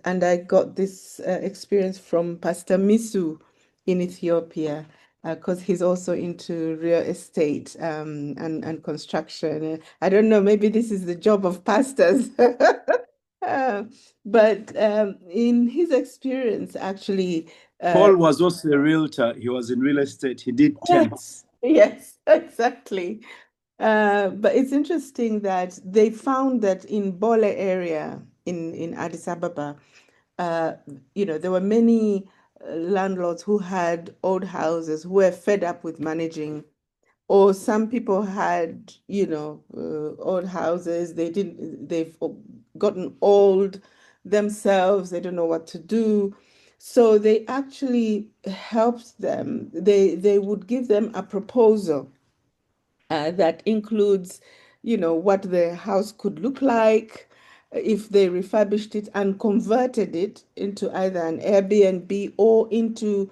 I got this experience from Pastor Misu in Ethiopia, because he's also into real estate and construction. I don't know, maybe this is the job of pastors. But in his experience, actually, Paul was also a realtor. He was in real estate. He did tents. Yes, exactly. But it's interesting that they found that in Bole area in Addis Ababa, there were many landlords who had old houses who were fed up with managing, or some people had, old houses. They've gotten old themselves. They don't know what to do. So they actually helped them. They would give them a proposal that includes, what the house could look like if they refurbished it and converted it into either an Airbnb or into,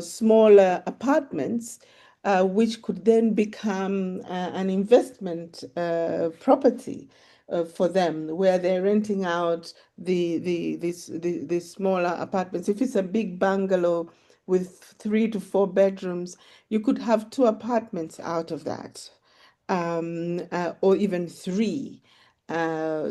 smaller apartments, which could then become an investment property for them, where they're renting out the smaller apartments. If it's a big bungalow with 3 to 4 bedrooms, you could have 2 apartments out of that, or even 3.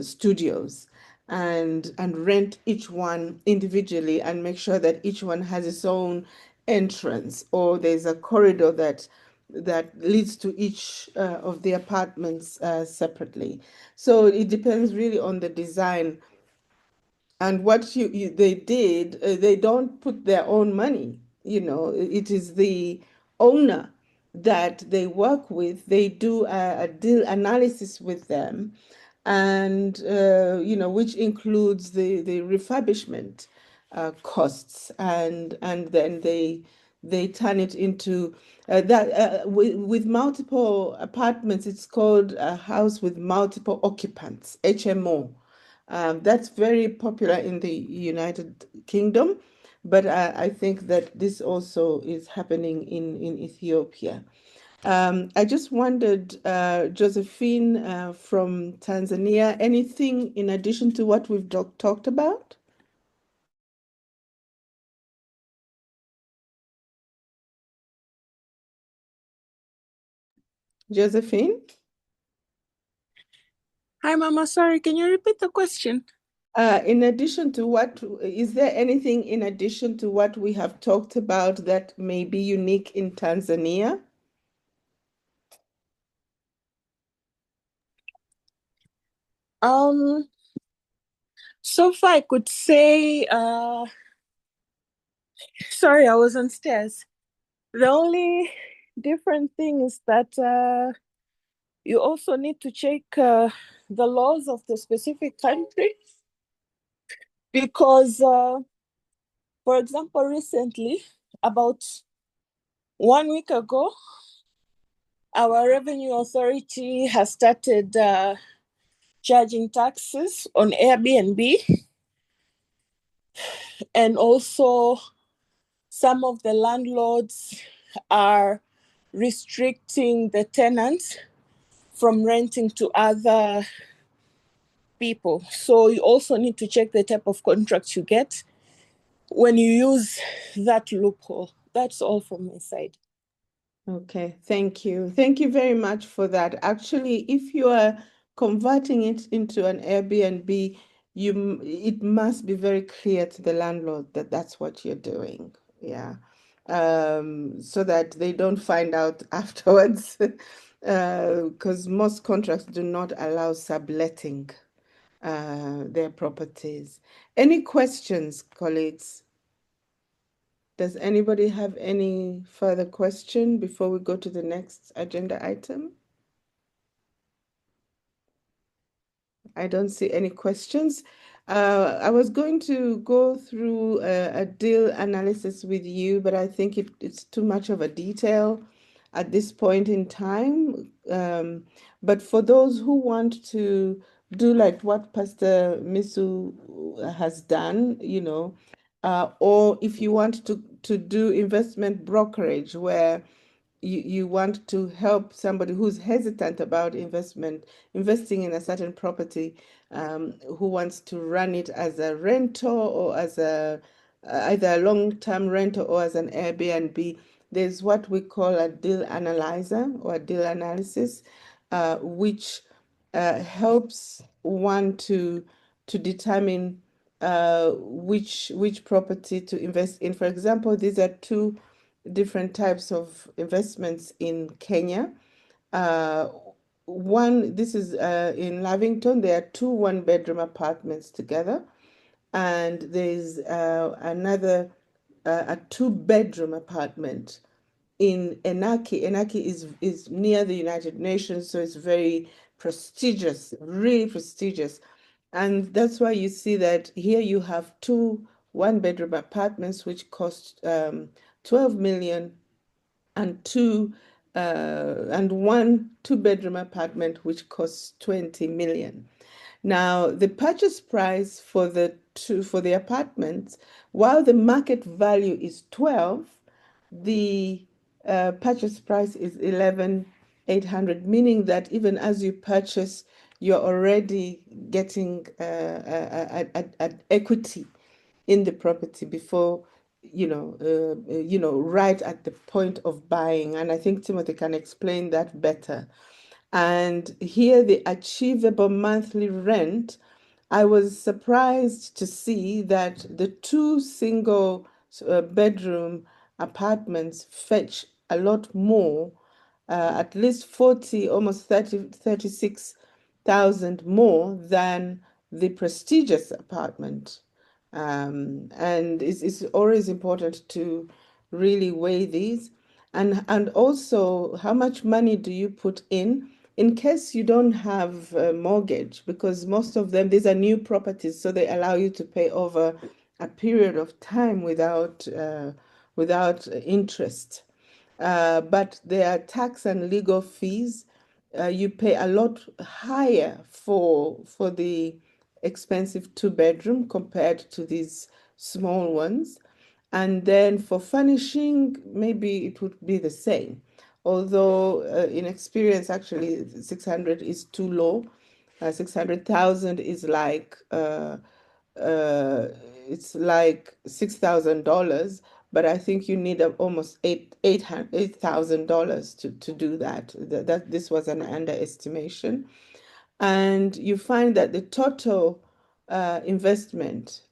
studios and rent each one individually and make sure that each one has its own entrance, or there's a corridor that leads to each of the apartments separately. So it depends really on the design. And what they did, they don't put their own money. It is the owner that they work with. They do a deal analysis with them, and which includes the refurbishment costs, and then they turn it into that with multiple apartments. It's called a house with multiple occupants, HMO. That's very popular in the United Kingdom, but I think that this also is happening in Ethiopia. I just wondered, Josephine from Tanzania, anything in addition to what we've talked about? Josephine? Hi, Mama. Sorry, can you repeat the question? In addition to is there anything in addition to what we have talked about that may be unique in Tanzania? So far I could say, sorry, I was on stairs. The only different thing is that you also need to check the laws of the specific country, because, for example, recently, about 1 week ago, our revenue authority has started charging taxes on Airbnb, and also some of the landlords are restricting the tenants from renting to other people. So you also need to check the type of contract you get when you use that loophole. That's all from my side. Okay, thank you. Thank you very much for that. Actually, if you are converting it into an Airbnb, it must be very clear to the landlord that that's what you're doing. Yeah. So that they don't find out afterwards, because most contracts do not allow subletting their properties. Any questions, colleagues? Does anybody have any further question before we go to the next agenda item? I don't see any questions. I was going to go through a deal analysis with you, but I think it's too much of a detail at this point in time. But for those who want to do like what Pastor Misu has done, or if you want to do investment brokerage where you want to help somebody who's hesitant about investing in a certain property, who wants to run it as a rental or as either a long-term rental or as an Airbnb. There's what we call a deal analyzer or a deal analysis, which helps one to determine which property to invest in. For example, these are two different types of investments in Kenya. This is in Lavington. There are two one-bedroom apartments together, and there's another a two-bedroom apartment in Enaki. Enaki is near the United Nations, so it's very prestigious, really prestigious. And that's why you see that here you have two one-bedroom apartments which cost 12 million, and one two-bedroom apartment which costs 20 million. Now, the purchase price for the apartments, while the market value is 12, the purchase price is 11,800, meaning that even as you purchase, you're already getting an equity in the property before, right at the point of buying. And I think Timothy can explain that better. And here, the achievable monthly rent, I was surprised to see that the two single bedroom apartments fetch a lot more, at least 40, almost 36,000 more than the prestigious apartment. And it's always important to really weigh these. And also, how much money do you put in case you don't have a mortgage? Because most of them, these are new properties, so they allow you to pay over a period of time without interest. But there are tax and legal fees. You pay a lot higher for the expensive two-bedroom compared to these small ones. And then for furnishing, maybe it would be the same. Although in experience, actually, 600 is too low. 600,000 is like it's like $6,000, but I think you need almost $8,000 to do that. That this was an underestimation, and you find that the total investment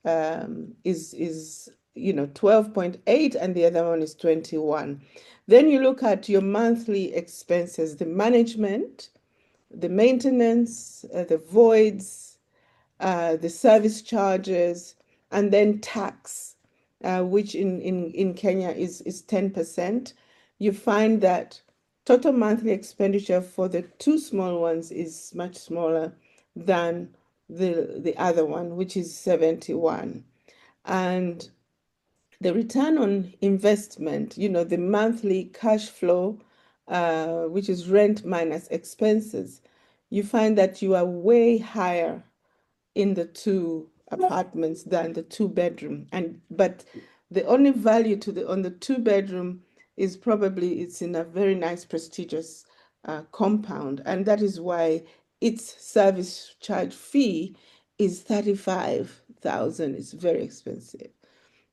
is 12.8, and the other one is 21. Then you look at your monthly expenses, the management, the maintenance, the voids, the service charges, and then tax, which in Kenya is 10%. You find that total monthly expenditure for the two small ones is much smaller than the other one, which is 71. And the return on investment, the monthly cash flow, which is rent minus expenses, you find that you are way higher in the two apartments than the two bedroom. But the only value on the two bedroom is probably it's in a very nice prestigious compound, and that is why its service charge fee is 35,000. It's very expensive.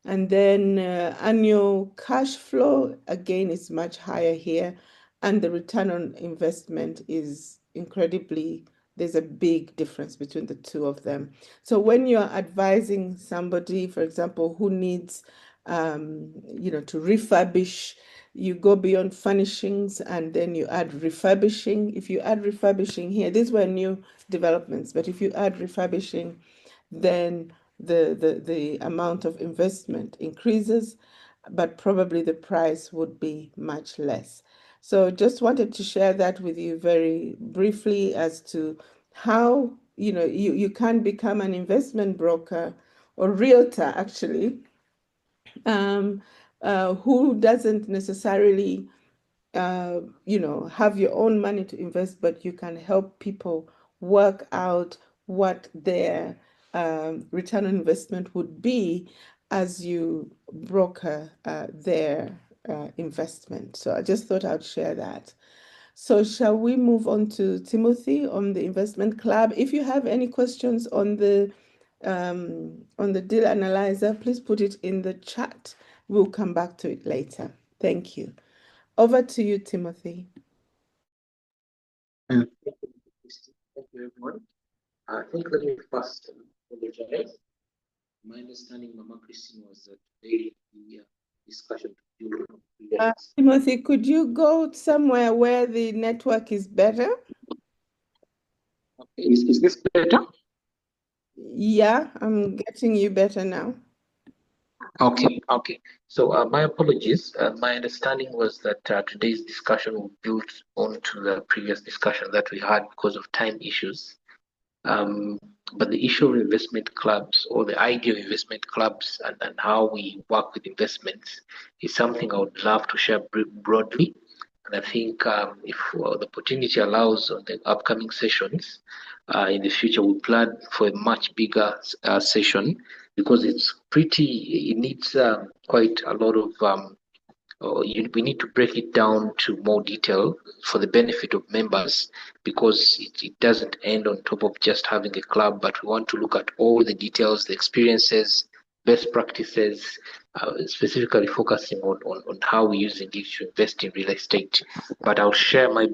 And then annual cash flow, again, is much higher here. And the return on investment is incredibly, there's a big difference between the two of them. So when you're advising somebody, for example, who needs, to refurbish, you go beyond furnishings and then you add refurbishing. If you add refurbishing here, these were new developments, but if you add refurbishing, then the amount of investment increases, but probably the price would be much less. So just wanted to share that with you very briefly as to how you can become an investment broker or realtor, actually, who doesn't necessarily have your own money to invest, but you can help people work out what their return on investment would be as you broker their investment. So I just thought I'd share that. So shall we move on to Timothy on the investment club? If you have any questions on the deal analyzer, please put it in the chat. We'll come back to it later. Thank you. Over to you, Timothy. Thank you, everyone. I think let me first apologize. My understanding, Mama Christine, was that today the discussion. Timothy, could you go somewhere where the network is better? Okay. Is this better? Yeah, I'm getting you better now. Okay. So my apologies. My understanding was that today's discussion will build on to the previous discussion that we had because of time issues. But the issue of investment clubs or the idea of investment clubs and how we work with investments is something I would love to share broadly. And I think if the opportunity allows on the upcoming sessions in the future, we plan for a much bigger session because it needs quite a lot of we need to break it down to more detail for the benefit of members because it doesn't end on top of just having a club, but we want to look at all the details, the experiences, best practices, specifically focusing on how we're using it to invest in real estate. But I'll share my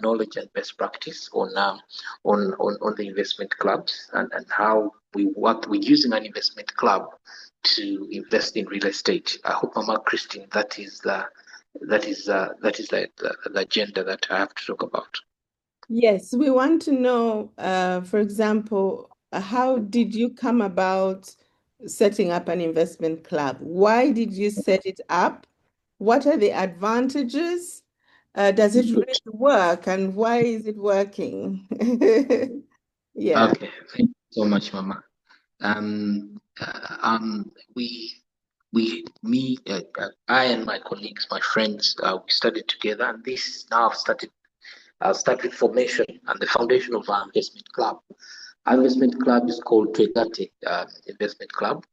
knowledge and best practice on the investment clubs and how we work with using an investment club to invest in real estate. I hope, Mama Christine, that is the agenda that I have to talk about. Yes, we want to know, for example, how did you come about setting up an investment club? Why did you set it up? What are the advantages? Does it really work, and why is it working? Yeah. Okay, thank you so much, Mama. I and my colleagues, my friends, we studied together, and this now I'll start with formation and the foundation of our investment club. Our investment club is called Twegate Investment Club,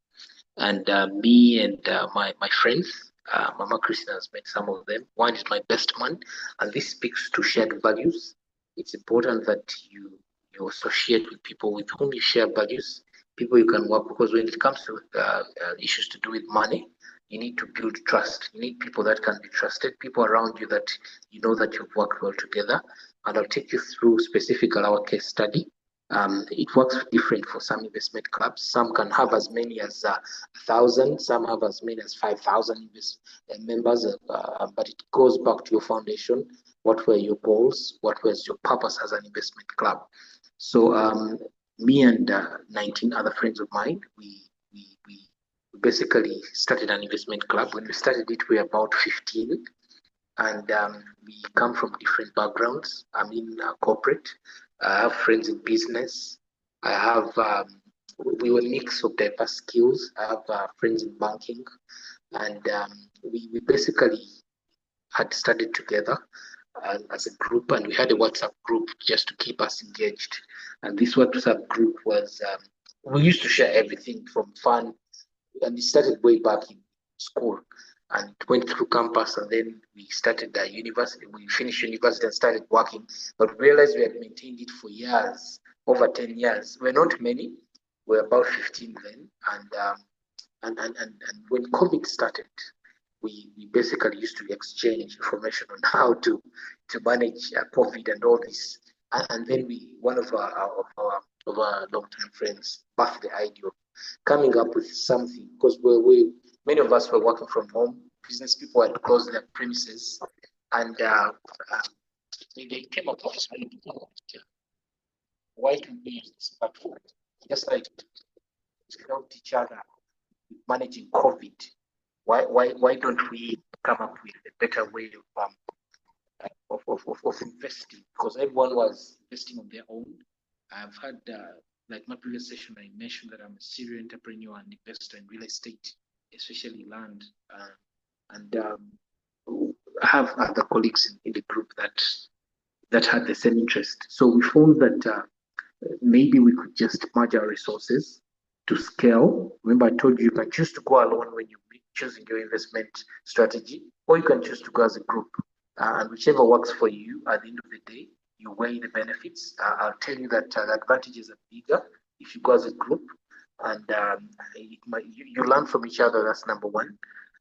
and me and my friends, Mama Christina has met some of them. One is my best man, and this speaks to shared values. It's important that you associate with people with whom you share values, people you can work, because when it comes to issues to do with money, you need to build trust. You need people that can be trusted, people around you that you know that you've worked well together. And I'll take you through specifically our case study. It works different for some investment clubs. Some can have as many as 1,000, some have as many as 5,000 members, but it goes back to your foundation. What were your goals? What was your purpose as an investment club? So me and 19 other friends of mine, we basically started an investment club. When we started it, we were about 15, and we come from different backgrounds. I'm in corporate. I have friends in business. I have, we were a mix of diverse skills. I have friends in banking, and we basically had studied together as a group, and we had a WhatsApp group just to keep us engaged. And this WhatsApp group was, we used to share everything from fun, and it started way back in school and went through campus, and then we started the university. We finished university and started working, but we realized we had maintained it for years, over 10 years. We're not many, we're about 15 then, and when COVID started, we basically used to exchange information on how to manage COVID and all this. And then one of our long-time friends birthed the idea of coming up with something, because many of us were working from home. Business people had closed their premises, and they came up with this idea. Why don't we use this platform just like to help each other with managing COVID? Why don't we come up with a better way of investing? Because everyone was investing on their own. I've had, like my previous session, I mentioned that I'm a serial entrepreneur and investor in real estate, especially land. And I have other colleagues in the group that had the same interest. So we found that maybe we could just merge our resources to scale. Remember, I told you you can choose to go alone when you're choosing your investment strategy, or you can choose to go as a group. And whichever works for you, at the end of the day, you weigh the benefits. I'll tell you that the advantages are bigger if you go as a group, and you learn from each other. That's number one,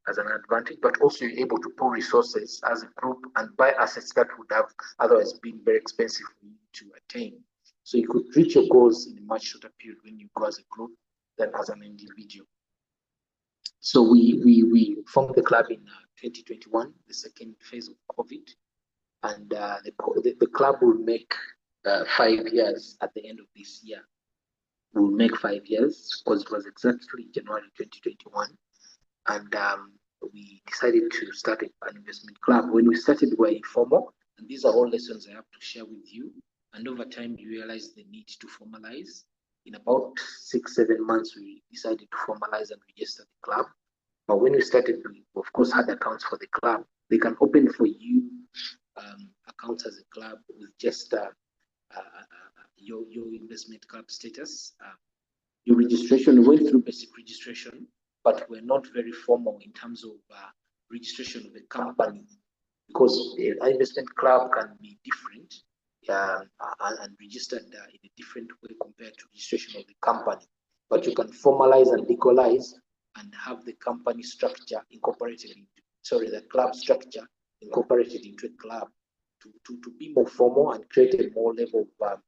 as an advantage, but also you're able to pool resources as a group and buy assets that would have otherwise been very expensive for you to attain. So you could reach your goals in a much shorter period when you go as a group than as an individual. So we formed the club in 2021, the second phase of COVID, and the club will make 5 years at the end of this year. We'll make 5 years because it was exactly January 2021, and we decided to start an investment club. When we started, we were informal, and these are all lessons I have to share with you. And over time, you realize the need to formalize. In about 6-7 months, we decided to formalize and register the club. But when we started, we of course had accounts for the club. They can open for you accounts as a club with just your investment club status. Your registration, we went through basic registration, but we're not very formal in terms of registration of the company, because an investment club can be different and registered in a different way compared to registration of the company. But you can formalize and legalize and have the company structure incorporated into, the club structure incorporated into a club to be more formal and create a more level of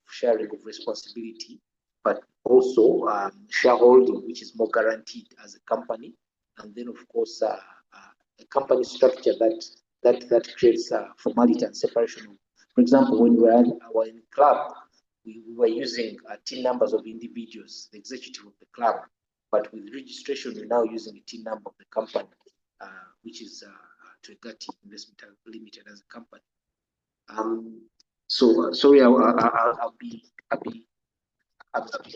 sharing of responsibility, but also shareholding, which is more guaranteed as a company, and then of course a company structure that creates formality and separation. For example, when we were in club, we were using TIN numbers of individuals, the executive of the club, but with registration, we're now using a TIN number of the company, which is Tregati Investment Limited as a company. So sorry, I'll be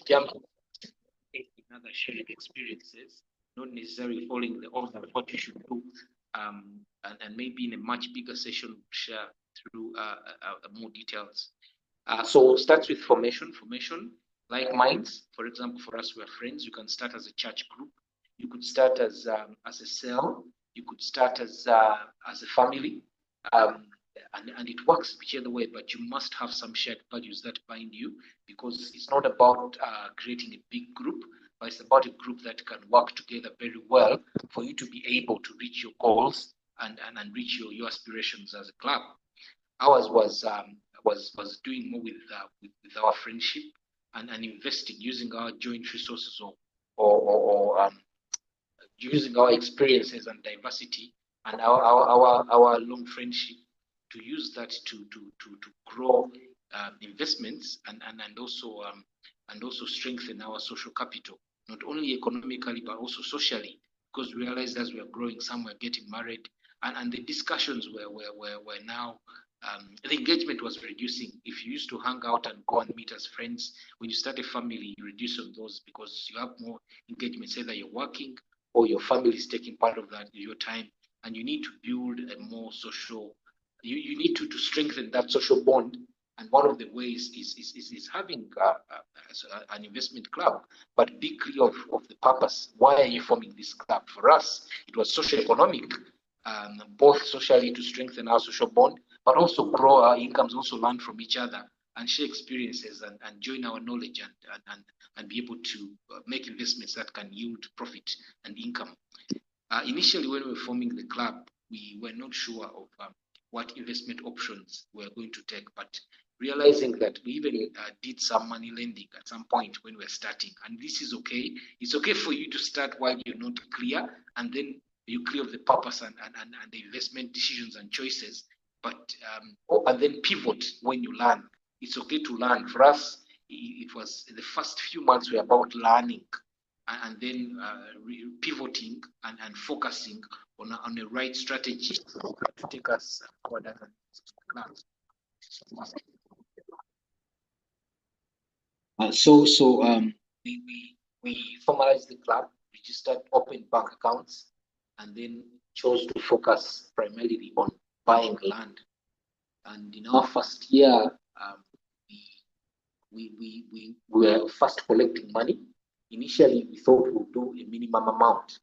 jumping in other sharing experiences, not necessarily following the order of what you should do, and maybe in a much bigger session we'll share through more details. So starts with formation, like minds. For example, for us, we're friends. You can start as a church group. You could start as a cell. You could start as a family. And it works whichever way, but you must have some shared values that bind you, because it's not about creating a big group, but it's about a group that can work together very well for you to be able to reach your goals and reach your aspirations as a club. Ours was doing more with our friendship and investing, using our joint resources or using our experiences and diversity and our long friendship to use that to grow investments and also strengthen our social capital, not only economically but also socially, because we realized as we are growing, some were getting married, and the discussions were now the engagement was reducing. If you used to hang out and go and meet as friends, when you start a family, you reduce on those because you have more engagements. Either you're working or your family is taking part of that your time, and you need to build a more social. You need to strengthen that social bond, and one of the ways is having an investment club, but be clear of the purpose. Why are you forming this club? For us, it was socio-economic, both socially to strengthen our social bond, but also grow our incomes, also learn from each other and share experiences and join our knowledge and be able to make investments that can yield profit and income. Initially, when we were forming the club, we were not sure of what investment options we were going to take, but realizing that we even did some money lending at some point when we were starting, and this is okay. It's okay for you to start while you're not clear, and then you're clear of the purpose and the investment decisions and choices, but and then pivot when you learn. It's okay to learn. For us, it was the first few months were about learning and then pivoting and focusing on the right strategy to take us forward as a club. We formalized the club, registered, opened bank accounts, and then chose to focus primarily on buying land. And in our first year, we were first collecting money. Initially, we thought we'd do a minimum amount.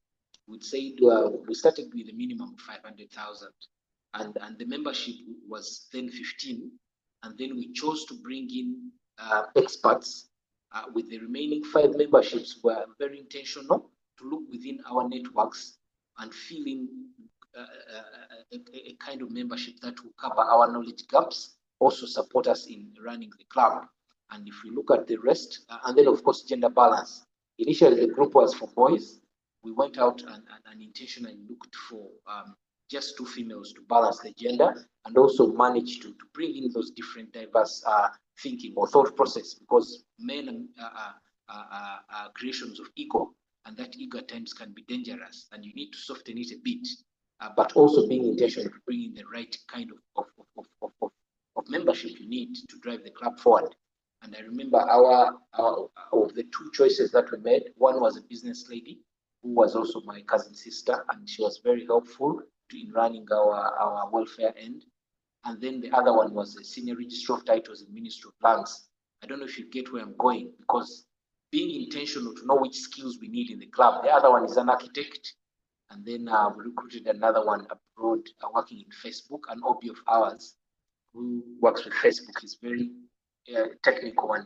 We'd say we started with a minimum of 500,000, and the membership was then 15, and then we chose to bring in experts. With the remaining 5 memberships, were very intentional to look within our networks and fill in a kind of membership that will cover our knowledge gaps, also support us in running the club. And if we look at the rest, and then of course gender balance. Initially, the group was for boys. We went out and intentionally looked for just 2 females to balance the gender, and also managed to bring in those different diverse thinking or thought process, because men are creations of ego, and that ego at times can be dangerous, and you need to soften it a bit, but also being intentional to bring in the right kind of membership you need to drive the club forward. And I remember our of the 2 choices that we made, one was a business lady who was also my cousin sister, and she was very helpful in running our welfare end. And then the other one was a senior registrar of titles in Ministry of Lands. I don't know if you get where I'm going, because being intentional to know which skills we need in the club. The other one is an architect. And then we recruited another one abroad working in Facebook, an OB of ours who works with Facebook. Is very technical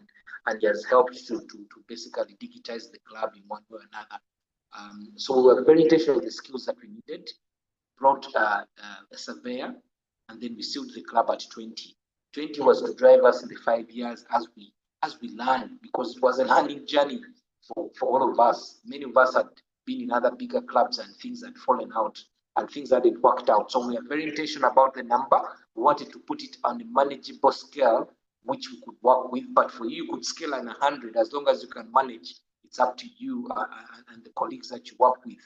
and he has helped to basically digitize the club in one way or another. So we were very intentional with the skills that we needed, brought a surveyor, and then we sealed the club at 20. 20 was to drive us in the 5 years as we learn, because it was a learning journey for all of us. Many of us had been in other bigger clubs and things had fallen out and things hadn't worked out. So we are very intentional about the number. We wanted to put it on a manageable scale, which we could work with. But for you could scale on 100 as long as you can manage. It's up to you and the colleagues that you work with.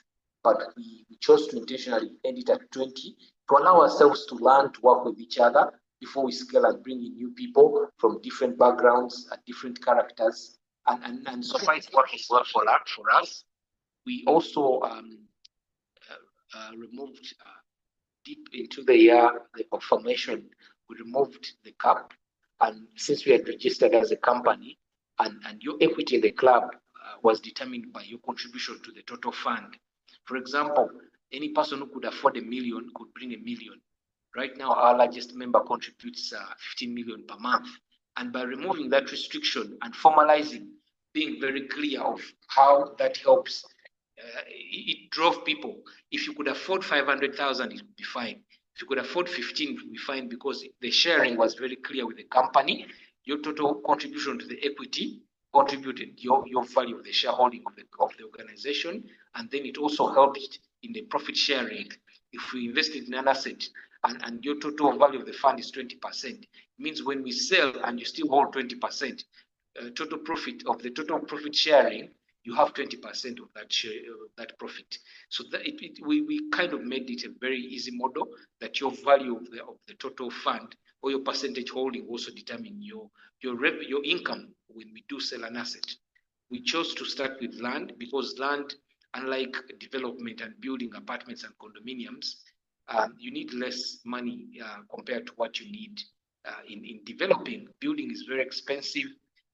But we chose to intentionally end it at 20 to allow ourselves to learn to work with each other before we scale and bring in new people from different backgrounds and different characters. And so far it's working well for us. We also removed deep into the year of formation, we removed the cap. And since we had registered as a company and your equity in the club was determined by your contribution to the total fund. For example, any person who could afford $1 million could bring $1 million. Right now, our largest member contributes 15 million per month. And by removing that restriction and formalizing, being very clear of how that helps, it drove people. If you could afford 500,000, it would be fine. If you could afford 15, it would be fine, because the sharing was very clear with the company. Your total contribution to the equity contributed your value of the shareholding of the organization, and then it also helped in the profit sharing. If we invested in an asset and your total value of the fund is 20%, it means when we sell and you still hold 20%, total profit of the total profit sharing, you have 20% of that profit. So that we kind of made it a very easy model that your value of the total fund or your percentage holding also determine your income when we do sell an asset. We chose to start with land because land, unlike development and building apartments and condominiums, you need less money compared to what you need in developing. Building is very expensive.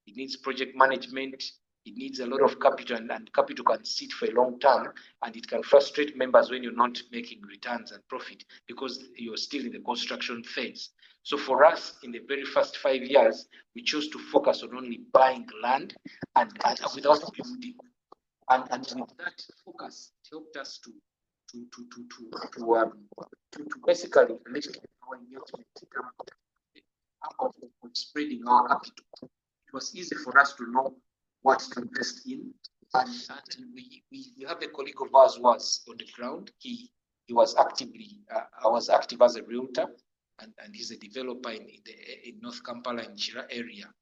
It needs project management. It needs a lot of capital, and capital can sit for a long time, and it can frustrate members when you're not making returns and profit because you're still in the construction phase. So for us, in the very first 5 years, we chose to focus on only buying land and without building. And with that focus, it helped us to basically make our investment spreading our capital. It was easy for us to know what to invest in, and we have a colleague of ours who was on the ground. He was actively, I was active as a realtor, and he's a developer in North Kampala and Chira area.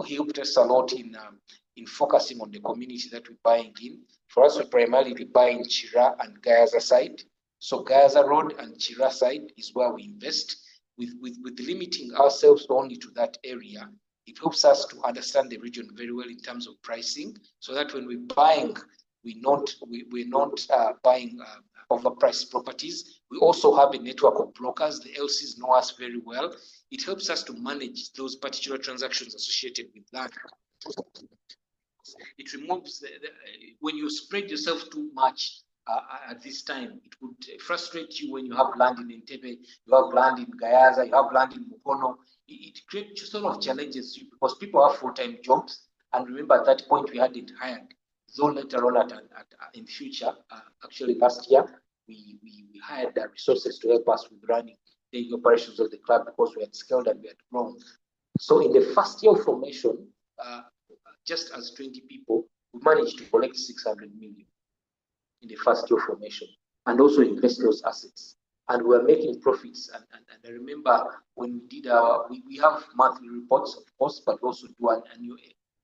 He helped us a lot in focusing on the community that we're buying in. For us, we primarily buy in Chira and Gayaza side. So Gayaza Road and Chira side is where we invest. With limiting ourselves only to that area, it helps us to understand the region very well in terms of pricing, so that when we're buying, we're not buying overpriced properties. We also have a network of brokers. The LCs know us very well. It helps us to manage those particular transactions associated with that. It removes when you spread yourself too much at this time, it would frustrate you when you have land in Entebbe, you have land in Gayaza, you have land in Mukono. It creates sort of challenges because people have full-time jobs. And remember, at that point, we hadn't hired. So later on in future, actually last year, we hired resources to help us with running the operations of the club because we had scaled and we had grown. So in the first year of formation, just as 20 people, we managed to collect 600 million in the first year of formation and also invest those assets. And we're making profits. And I remember when we did we have monthly reports, of course, but also do an annual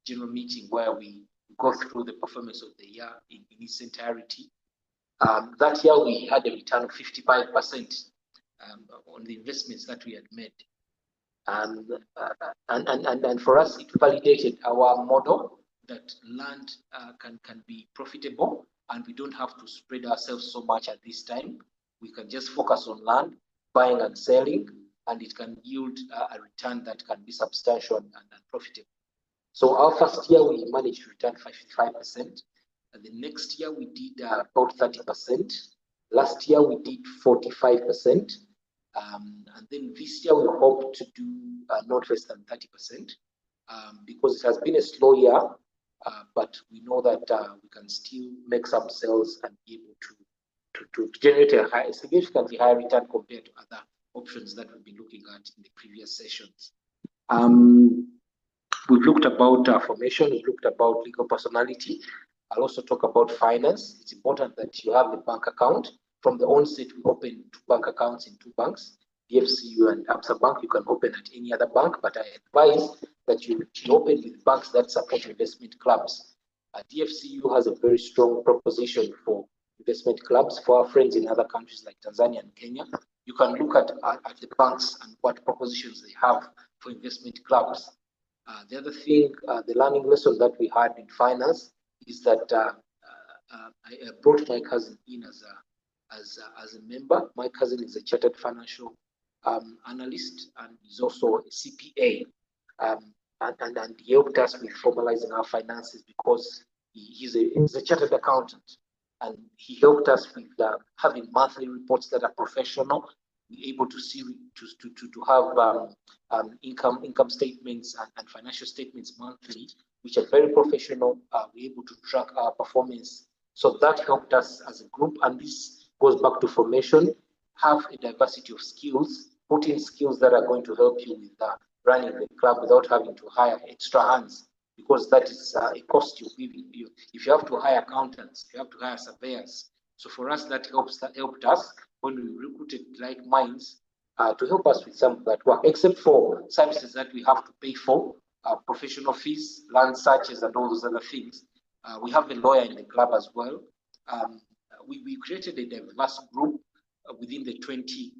general meeting where we go through the performance of the year in its entirety. That year we had a return of 55% on the investments that we had made. And for us, it validated our model that land can be profitable, and we don't have to spread ourselves so much at this time. We can just focus on land, buying and selling, and it can yield a return that can be substantial and profitable. So our first year, we managed to return 55%. And the next year, we did about 30%. Last year, we did 45%. And then this year, we hope to do not less than 30%. because it has been a slow year, but we know that we can still make some sales and be able to generate a significantly higher return compared to other options that we've been looking at in the previous sessions. We've looked about formation, we've looked about legal personality. I'll also talk about finance. It's important that you have a bank account. From the onset, we open 2 bank accounts in 2 banks, DFCU and ABSA Bank. You can open at any other bank, but I advise that you open with banks that support investment clubs. DFCU has a very strong proposition for investment clubs. For our friends in other countries like Tanzania and Kenya, you can look at the banks and what propositions they have for investment clubs. The other thing, the learning lesson that we had in finance is that I brought my cousin in as a member. My cousin is a chartered financial analyst and is also a CPA. And he helped us with formalizing our finances because he's a chartered accountant. And he helped us with having monthly reports that are professional, be able to see to have income statements and financial statements monthly, which are very professional. We're able to track our performance. So that helped us as a group, and this goes back to formation. Have a diversity of skills, put in skills that are going to help you with running the club without having to hire extra hands, because that is a cost you give. If you have to hire accountants, you have to hire surveyors. So for us, that helped us when we recruited like minds to help us with some of that work, except for services that we have to pay for, professional fees, land searches, and all those other things. We have a lawyer in the club as well. We created a diverse group within the 20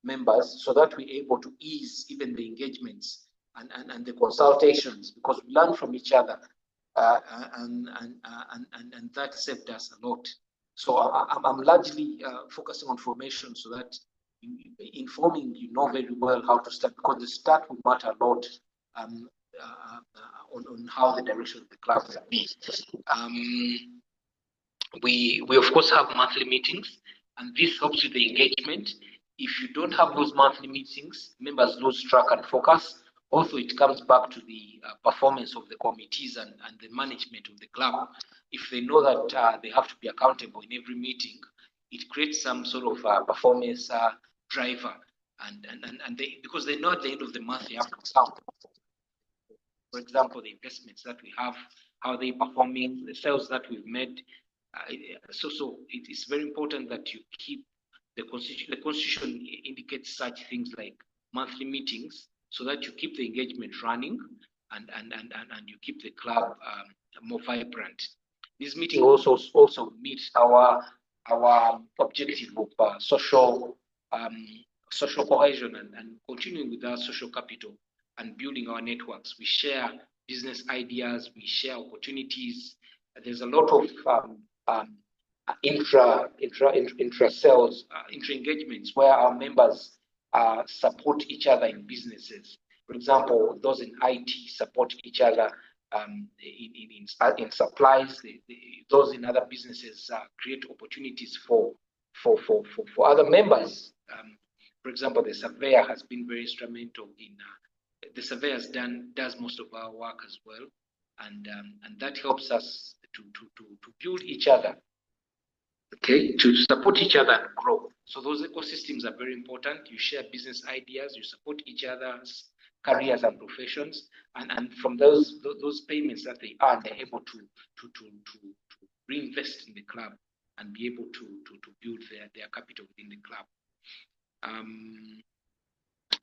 members so that we're able to ease even the engagements and the consultations, because we learn from each other, and that saved us a lot. So I'm largely focusing on formation so that informing you know very well how to start, because the start will matter a lot on how the direction of the club will be. We of course have monthly meetings, and this helps with the engagement. If you don't have those monthly meetings, members lose track and focus. Also, it comes back to the performance of the committees and the management of the club. If they know that they have to be accountable in every meeting, it creates some sort of performance driver, and they, because they know at the end of the month they have to count. For example, the investments that we have, how they performing, the sales that we've made. So it is very important that you keep the constitution. The constitution indicates such things like monthly meetings, so that you keep the engagement running and you keep the club more vibrant. This meeting also meets our objective of social cohesion and continuing with our social capital and building our networks. We share business ideas, we share opportunities. There's a lot of intra engagements where our members support each other in businesses. For example, those in IT support each other in supplies. Those in other businesses create opportunities for other members. For example, the surveyor has been very instrumental in. The surveyor does most of our work as well, and that helps us to build each other. Okay, to support each other and grow. So those ecosystems are very important. You share business ideas, you support each other's careers and professions, and from those payments that they earn, they're able to reinvest in the club and be able to build their capital within the club.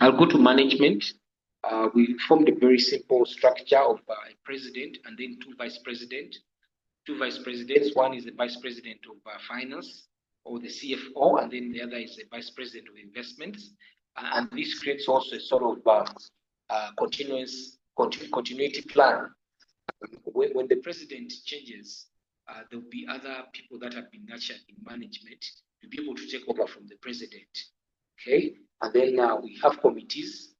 I'll go to management. We formed a very simple structure of a president and then 2 vice presidents. 2 vice presidents. One is the vice president of finance, or the CFO, and then the other is the vice president of investments. And this creates also a sort of continuity plan. When the president changes, there will be other people that have been nurtured in management to be able to take over from the president. Okay, and then we have committees.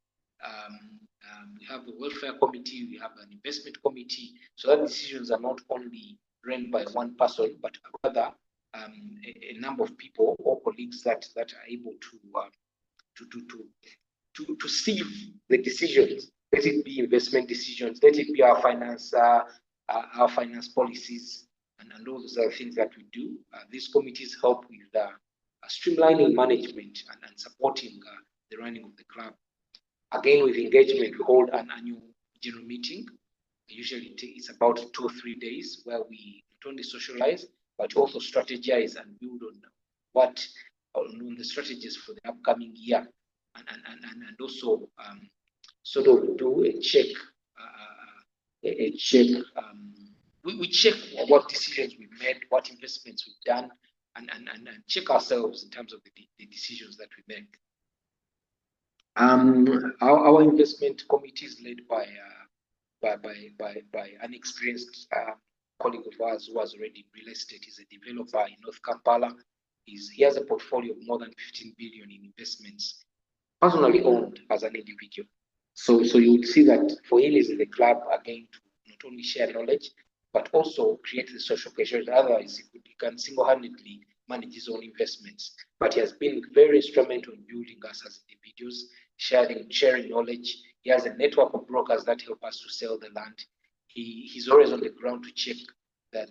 We have a welfare committee, we have an investment committee, so that decisions are not only run by one person, but rather a number of people or colleagues that are able to sieve the decisions let it be investment decisions, let it be our finance policies, and all those other things that we do. These committees help with streamlining management and supporting the running of the club. Again, with engagement, we hold an annual general meeting. Usually it's about 2 or 3 days where we not only socialize, but also strategize and build on the strategies for the upcoming year, and also sort of do a check. We check what decisions we've made, what investments we've done, and check ourselves in terms of the decisions that we make. Our investment committee is led by an experienced colleague of ours who has already in real estate. He's a developer in North Kampala. He has a portfolio of more than 15 billion in investments, personally owned as an individual. So you would see that for him is the club again to not only share knowledge, but also create the social pressure. Otherwise, he can single-handedly manage his own investments. But he has been very instrumental in building us as individuals, sharing knowledge. He has a network of brokers that help us to sell the land. He's always on the ground to check the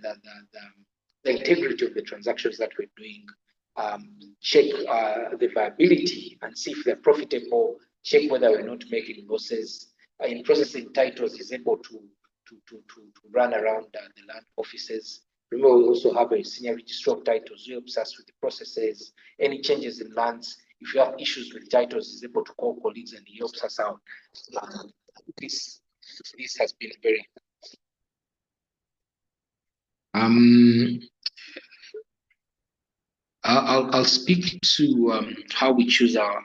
integrity of the transactions that we're doing, check the viability and see if they're profitable, check whether we're not making losses. In processing titles, he's able to run around the land offices. Remember, we also have a senior registrar of titles who helps us with the processes, any changes in lands. If you have issues with titles, he's able to call colleagues and he helps us out. This has been very. I'll speak to how we choose our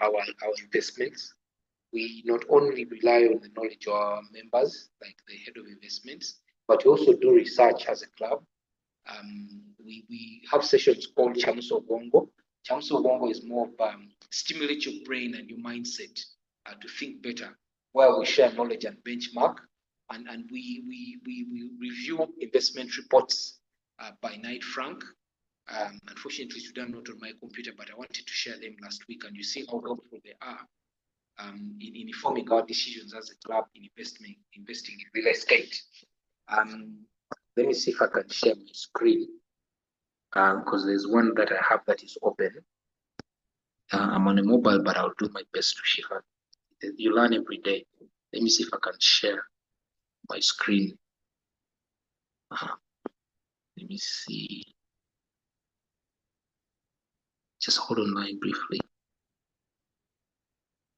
investments. We not only rely on the knowledge of our members, like the head of investments, but we also do research as a club. We have sessions called Chamso Bongo. Chamso Bongo is more of stimulate your brain and your mindset to think better, where we share knowledge and benchmark, and we review investment reports by Knight Frank. Unfortunately, today I'm not on my computer, but I wanted to share them last week, and you see how helpful they are in informing our decisions as a club in investing in real estate. Let me see if I can share my screen, because there's one that I have that is open. I'm on a mobile, but I'll do my best to share. You learn every day. Let me see if I can share my screen. Let me see. Just hold on line briefly.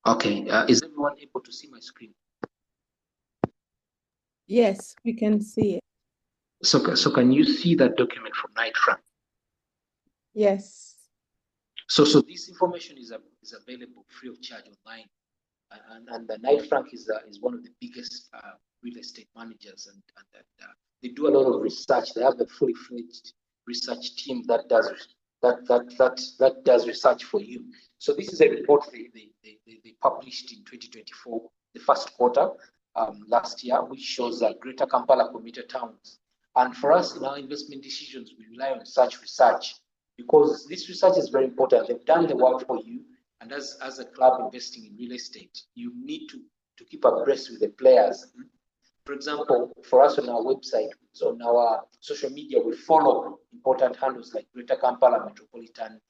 Okay, is everyone able to see my screen? Yes, we can see it. So can you see that document from Knight Frank? Yes. So this information is available free of charge online, and the Knight Frank is one of the biggest real estate managers, and they do a lot of research. They have a fully fledged research team that does research for you. So this is a report they published in 2024, the first quarter last year, which shows Greater Kampala commuter towns. And for us in our investment decisions, we rely on such research because this research is very important. They've done the work for you, and as a club investing in real estate, you need to keep abreast with the players. For example, for us on our website, so on our social media, we follow important handles like Greater Kampala Metropolitan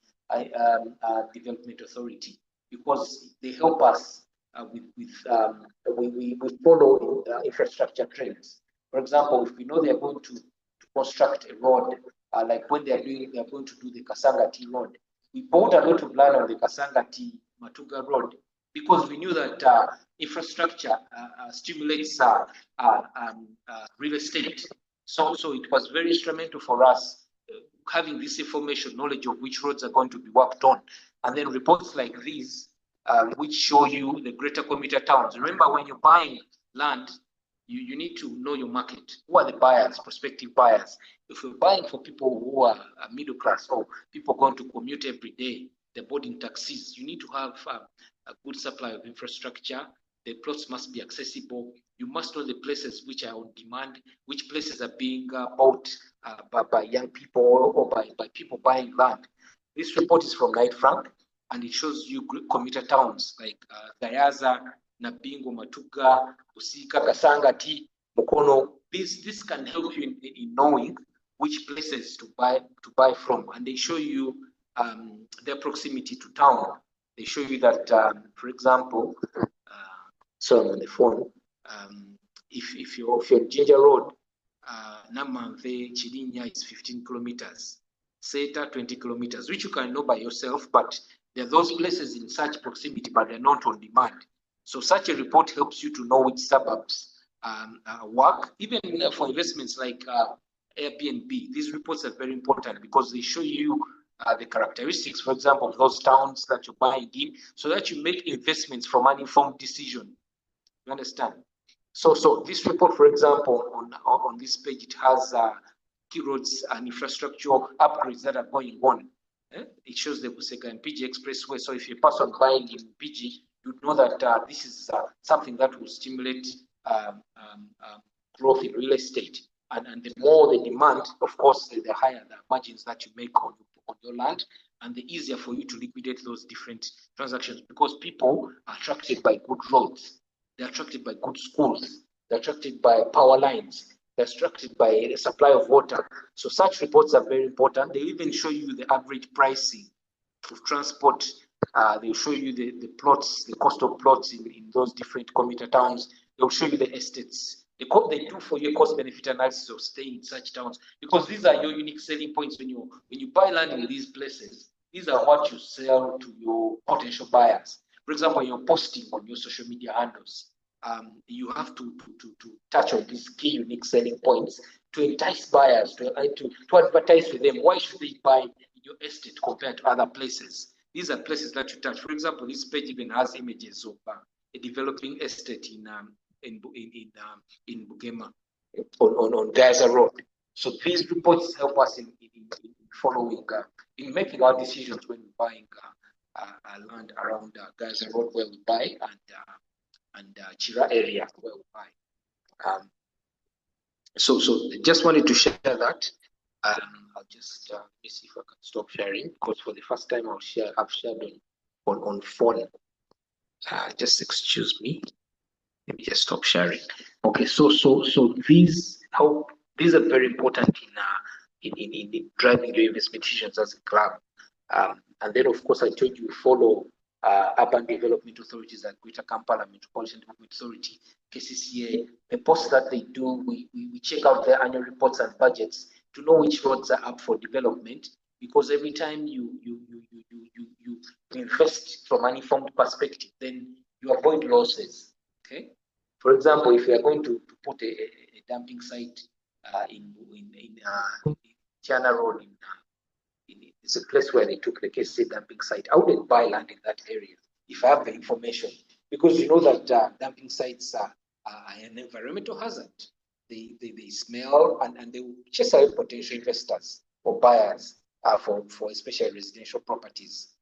Development Authority because they help us we follow infrastructure trends. For example, if we know they're going to construct a road, like when they're going to do the Kasangati road, we bought a lot of land on the Kasangati Matuga road because we knew that infrastructure stimulates real estate. So it was very instrumental for us having this information, knowledge of which roads are going to be worked on, and then reports like these, which show you the greater commuter towns. Remember, when you're buying land, you need to know your market. Who are the buyers, prospective buyers? If you're buying for people who are middle class or people going to commute every day, they're boarding taxis, you need to have a good supply of infrastructure. The plots must be accessible. You must know the places which are on demand, which places are being bought by young people or by people buying land. This report is from Knight Frank, and it shows you commuter towns like Gayaza, Nabingo, Matuga, Usika, Kasangati, Mukono. This can help you in knowing which places to buy from, and they show you their proximity to town. They show you that, for example, so I'm on the phone. If you're Ginger Road, Namanve Chilinya is 15 kilometers, Seta 20 kilometers, which you can know by yourself, but there are those places in such proximity, but they're not on demand. So such a report helps you to know which suburbs work, even for investments like Airbnb. These reports are very important because they show you the characteristics, for example, of those towns that you're buying in, so that you make investments from an informed decision. You understand? So this report, for example, on this page, it has key roads and infrastructure upgrades that are going on. It shows the Busega and PG Expressway. So if you're a person buying in PG, you'd know that this is something that will stimulate growth in real estate. And the more the demand, of course, the higher the margins that you make on your land, and the easier for you to liquidate those different transactions, because people are attracted by good roads. They're attracted by good schools. They're attracted by power lines. They're attracted by the supply of water. So such reports are very important. They even show you the average pricing of transport. They'll show you the plots, the cost of plots in those different commuter towns. They'll show you the estates. They do for you a cost-benefit analysis of staying in such towns, because these are your unique selling points when you buy land in these places. These are what you sell to your potential buyers. For example, you're posting on your social media handles. You have to touch on these key unique selling points to entice buyers, to advertise with them. Why should they buy in your estate compared to other places? These are places that you touch. For example, this page even has images of a developing estate in Bugema on Gaza Road. So these reports help us in following, in making our decisions when we're buying land around Gaza Road where we buy, and Chira area where we buy. So just wanted to share that. I'll just let me see if I can stop sharing, because for the first time I've shared on phone. Just excuse me. Let me just stop sharing. Okay, so these are very important in driving your investment decisions as a club. And then, of course, I told you follow urban development authorities like Greater Kampala Metropolitan Development Authority, KCCA. The posts that they do, we check out their annual reports and budgets to know which roads are up for development, because every time you invest from an informed perspective, then you avoid losses. Okay. For example, if you are going to put a dumping site in China Road, it's a place where they took the KCCA dumping site, I wouldn't buy land in that area if I have the information, because you know that dumping sites are an environmental hazard. They smell, and they will chase away potential investors or buyers for especially residential properties.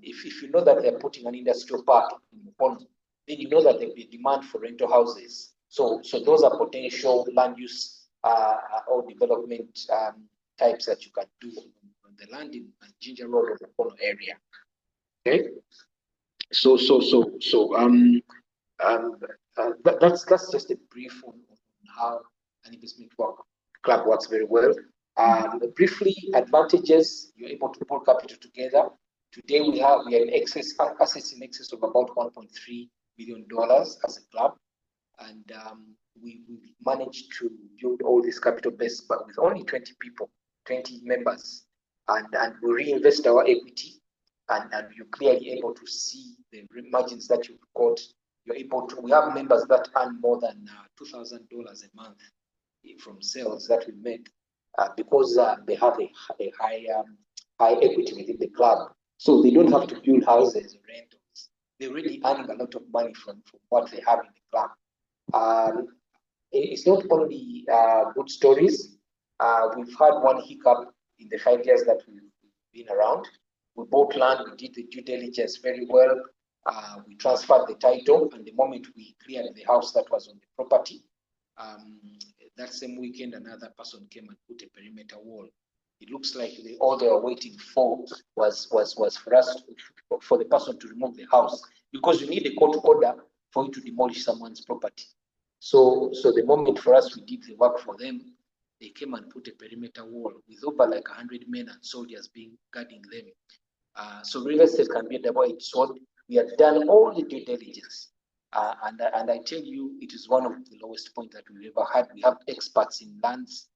If you know that they're putting an industrial park in Mukono, then you know that there'll be a demand for rental houses. So those are potential land use or development types that you can do on the land in Ginger Road or the Mukono area. Okay. That's just a brief on how an investment club works very well. Briefly, advantages: you're able to pull capital together. Today we are in excess assets in excess of about $1.3 million as a club, and we managed to build all this capital base, but with only 20 people, 20 members, and we reinvest our equity, and you're clearly able to see the margins that you've got. You're able to. We have members that earn more than $2,000 a month from sales that we make, because they have a high equity within the club. So they don't have to build houses or rentals. They're really earning a lot of money from what they have in the club. It's not only good stories. We've had one hiccup in the 5 years that we've been around. We bought land, we did the due diligence very well. We transferred the title, and the moment we cleared the house that was on the property, that same weekend, another person came and put a perimeter wall. It looks like all they were waiting for was for the person to remove the house, because you need a court order for you to demolish someone's property. So the moment for us we did the work for them, they came and put a perimeter wall with over like 100 men and soldiers guarding them. So real estate can be a double-edged sword. We have done all the due diligence. And I tell you, it is one of the lowest points that we've ever had. We have experts in lands.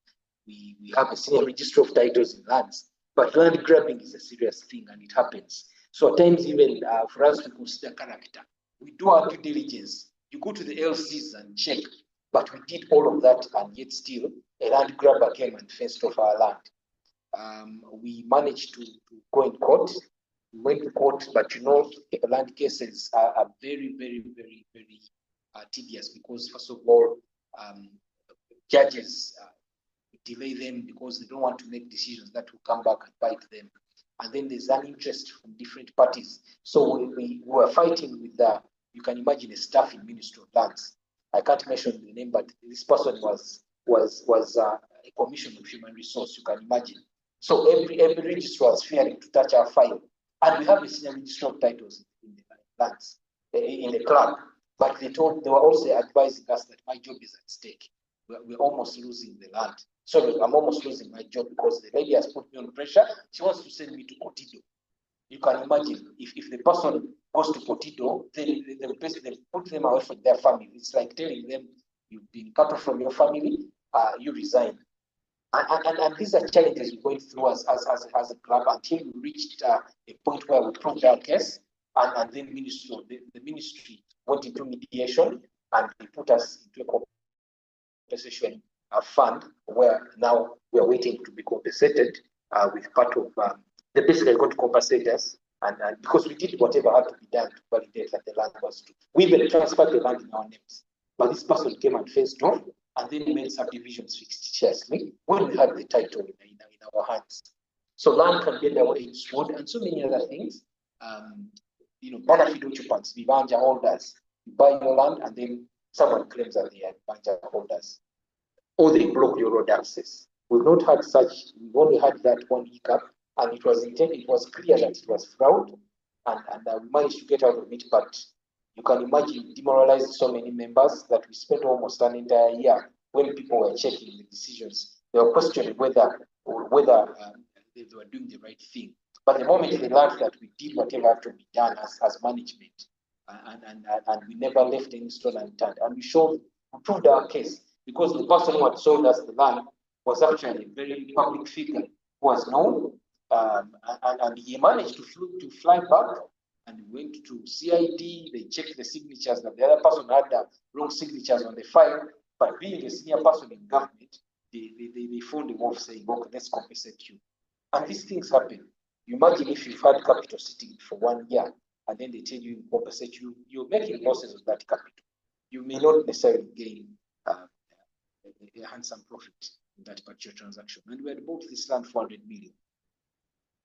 We have a senior registrar of titles in lands. But land grabbing is a serious thing, and it happens. So at times, even for us to consider character, we do our due diligence. You go to the LCs and check. But we did all of that, and yet still, a land grabber came and fenced off our land. We managed to go in court. We went to court, but land cases are very, very, very, very tedious because, first of all, judges delay them because they don't want to make decisions that will come back and bite them. And then there's an interest from different parties. So we were fighting with you can imagine a staff in Ministry of Lands. I can't mention the name, but this person was a commissioner of human resource, you can imagine. So every registrar was fearing to touch our file. And we have a senior registrar of titles in the lands, in the club. But they were also advising us that my job is at stake. We're almost losing the land. Sorry, I'm almost losing my job because the lady has put me on pressure. She wants to send me to Cotido. You can imagine if the person goes to Cotido, then they put them away from their family. It's like telling them, you've been cut off from your family, you resign. And these are challenges we're going through as a club until we reached a point where we proved our case, and then the ministry went into mediation, and they put us into a compensation fund where now we are waiting to be compensated with part of the basically going to compensate us, and because we did whatever had to be done to validate that the land was true. We even transferred the land in our names, but this person came and fenced off and then made subdivisions fictitiously when we had the title in our hands. So land can be a double-edged sword and so many other things. Benefit occupants, vivanja holders. You buy your land and then someone claims that they are vivanja holders, or they block your road access. We've not had such. We've only had that one hiccup, and it was intended. It was clear that it was fraud, and we managed to get out of it. But you can imagine, it demoralized so many members that we spent almost an entire year when people were checking the decisions. They were questioning whether they were doing the right thing. But the moment they learned that we did whatever had to be done as management, and we never left any stone unturned, and we proved our case because the person who had sold us the land was actually a very public figure who was known, and he managed to fly back. And we went to CID, they checked the signatures, that the other person had wrong signatures on the file, but being a senior person in government, they phoned him off saying, okay, let's compensate you. And these things happen. You imagine if you've had capital sitting for 1 year, and then they tell you compensate you, you're making losses of that capital. You may not necessarily gain a handsome profit in that particular transaction. And we had bought this land for 100 million.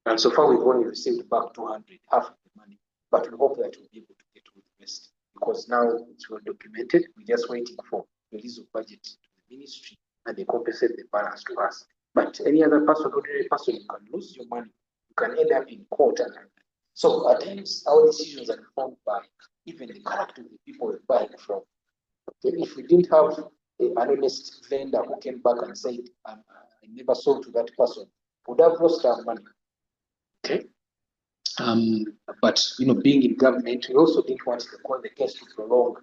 And so far we've only received back 200, half of the money. But we hope that we'll be able to get all the rest because now it's well documented. We're just waiting for release of budget to the ministry and they compensate the balance to us. But any other person, ordinary person, you can lose your money. You can end up in court. So at times, our decisions are informed by even the character of the people we're buying from. Okay? If we didn't have an honest vendor who came back and said, I never sold to that person, would have lost our money. Okay? But being in government, we also didn't want the case to prolong.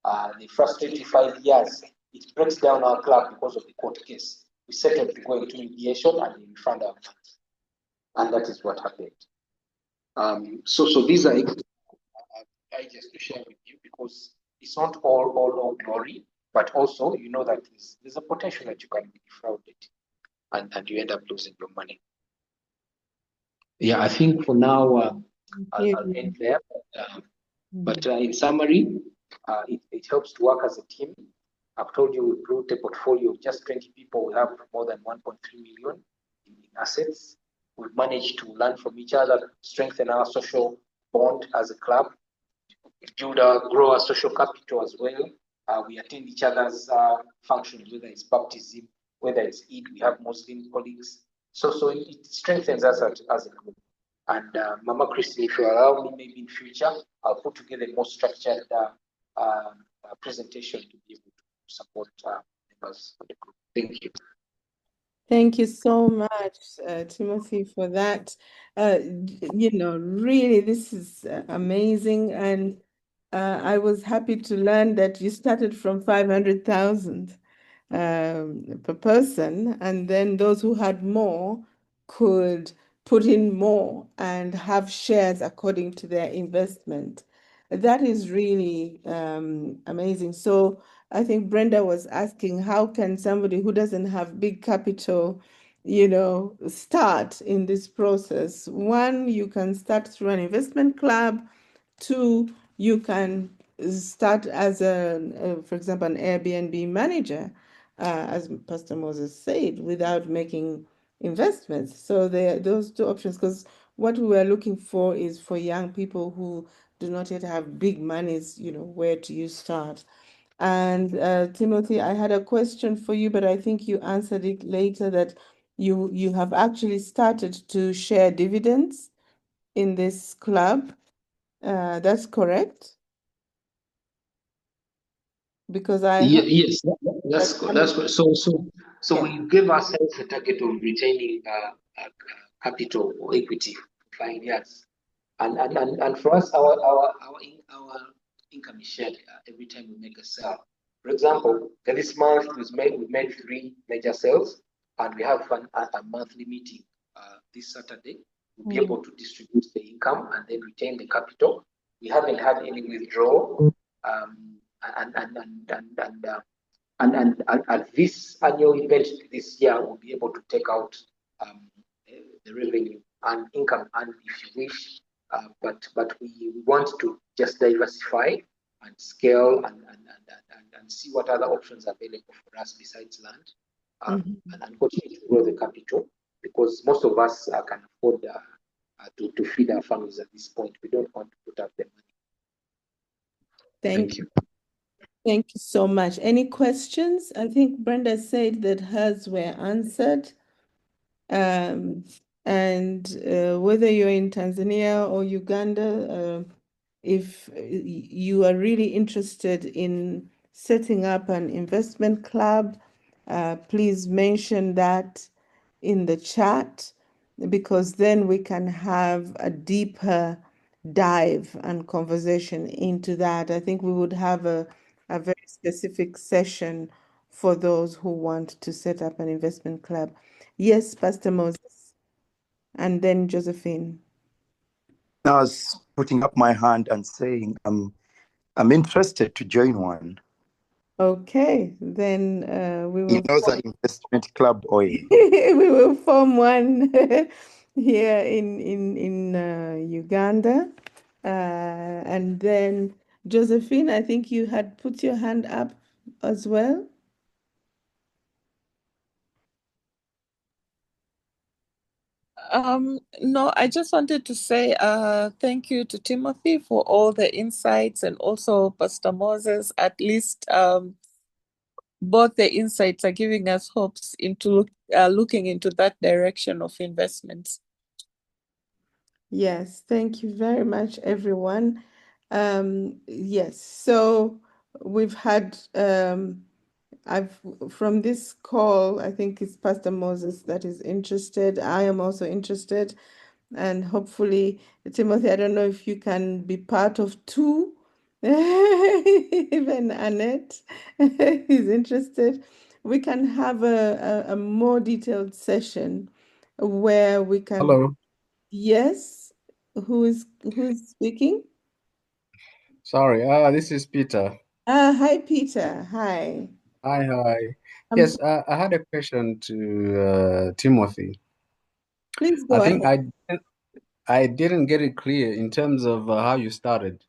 The first 25 years, it breaks down our club because of the court case. We settled to go into mediation and we refund our money. And that is what happened. So these are ideas to share with you because it's not all glory, but also you know that there's a potential that you can be defrauded and you end up losing your money. Yeah, I think for now I'll end there. But in summary, it helps to work as a team. I've told you we built a portfolio of just 20 people. We have more than 1.3 million in assets. We've managed to learn from each other, strengthen our social bond as a club, grow our social capital as well. We attend each other's functions, whether it's baptism, whether it's Eid, we have Muslim colleagues. So it strengthens us as a group. And Mama Christine, if you allow me, maybe in future, I'll put together a more structured presentation to be able to support members of the group. Thank you. Thank you so much, Timothy, for that. Really, this is amazing. And I was happy to learn that you started from 500,000 per person, and then those who had more could put in more and have shares according to their investment. That is really amazing. So I think Brenda was asking, how can somebody who doesn't have big capital, start in this process? One, you can start through an investment club. Two, you can start as for example, an Airbnb manager, as Pastor Moses said, without making investments. So there are those two options, because what we are looking for is for young people who do not yet have big monies, where do you start? And Timothy, I had a question for you, but I think you answered it later, that you have actually started to share dividends in this club. That's correct? Because Yes, that's good. So yeah. we gave ourselves a target of retaining capital or equity for 5 years, and for us, our income is shared every time we make a sale. For example, this month we made 3 major sales, and we have a monthly meeting this Saturday. We'll be able to distribute the income and then retain the capital. We haven't had any withdrawal. And at this annual event this year, we'll be able to take out the revenue and income, and if you wish, but we want to just diversify and scale and see what other options are available for us besides land, and continue to grow the capital, because most of us can afford to feed our families at this point. We don't want to put up the money. Thank you. Thank you so much. Any questions? I think Brenda said that hers were answered. And whether you're in Tanzania or Uganda, if you are really interested in setting up an investment club, please mention that in the chat, because then we can have a deeper dive and conversation into that. I think we would have a very specific session for those who want to set up an investment club. Yes, Pastor Moses, and then Josephine. I was putting up my hand and saying I'm interested to join one. Okay, then we will. INOZA Investment Club Oil. We will form one here in Uganda, and then Josephine, I think you had put your hand up as well. No, I just wanted to say thank you to Timothy for all the insights, and also Pastor Moses. At least both the insights are giving us hopes into looking into that direction of investments. Yes, thank you very much, everyone. Yes, so we've had from this call, I think it's Pastor Moses that is interested. I am also interested, and hopefully, Timothy, I don't know if you can be part of 2. Even Annette is interested. We can have a more detailed session where we can. Hello. Yes, who's speaking? Sorry, this is Peter. Hi, Peter. Hi. Hi. Yes, I had a question to Timothy. Please go I think ahead. I didn't get it clear in terms of how you started.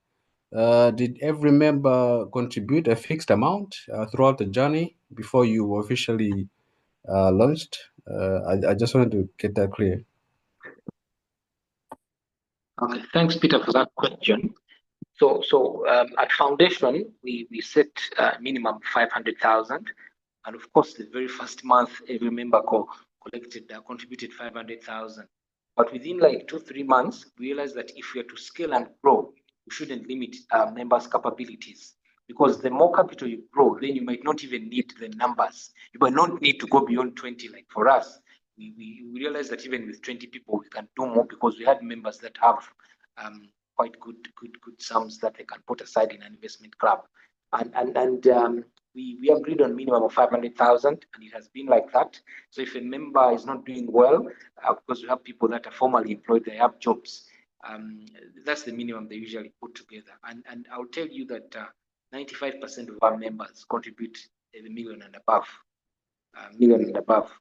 Did every member contribute a fixed amount throughout the journey before you officially launched? I just wanted to get that clear. Okay, thanks, Peter, for that question. So at foundation, we set minimum 500,000, and of course, the very first month, every member contributed 500,000. But within like 2-3 months, we realized that if we are to scale and grow, we shouldn't limit members' capabilities. because the more capital you grow, then you might not even need the numbers. You might not need to go beyond 20. Like for us, we realize that even with 20 people, we can do more because we had members that have quite good sums that they can put aside in an investment club. And we agreed on minimum of 500,000, and it has been like that. So if a member is not doing well, because we have people that are formally employed, they have jobs, that's the minimum they usually put together. And I'll tell you that 95% of our members contribute a million and above.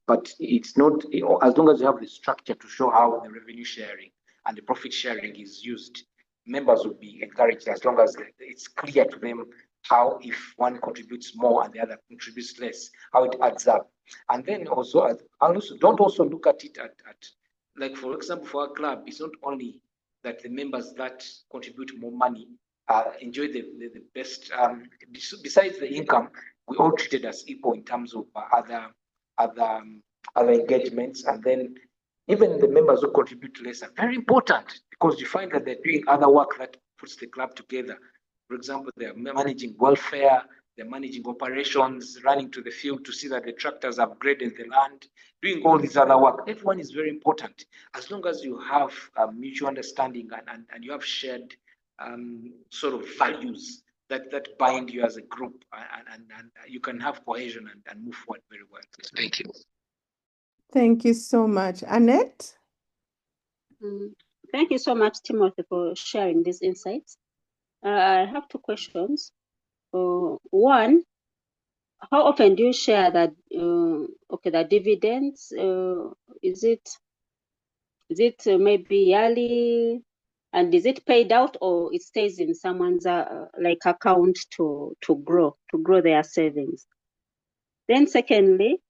But it's not, as long as you have the structure to show how the revenue sharing and the profit sharing is used, members will be encouraged as long as it's clear to them how, if one contributes more and the other contributes less, how it adds up. And then also don't also look at it at like, for example, for our club, it's not only that the members that contribute more money enjoy the best. Besides the income, we all treated as equal in terms of other engagements. And then even the members who contribute less are very important, because you find that they're doing other work that puts the club together. For example, they're managing welfare, they're managing operations, running to the field to see that the tractors have graded the land, doing all this other work. Everyone is very important. As long as you have mutual understanding and you have shared sort of values that bind you as a group, and you can have cohesion and move forward very well. Thank you. Thank you so much. Annette? Thank you so much, Timothy, for sharing these insights. I have two questions. One, how often do you share that? The dividends. Is it maybe yearly, and is it paid out, or it stays in someone's account to grow their savings? Then secondly,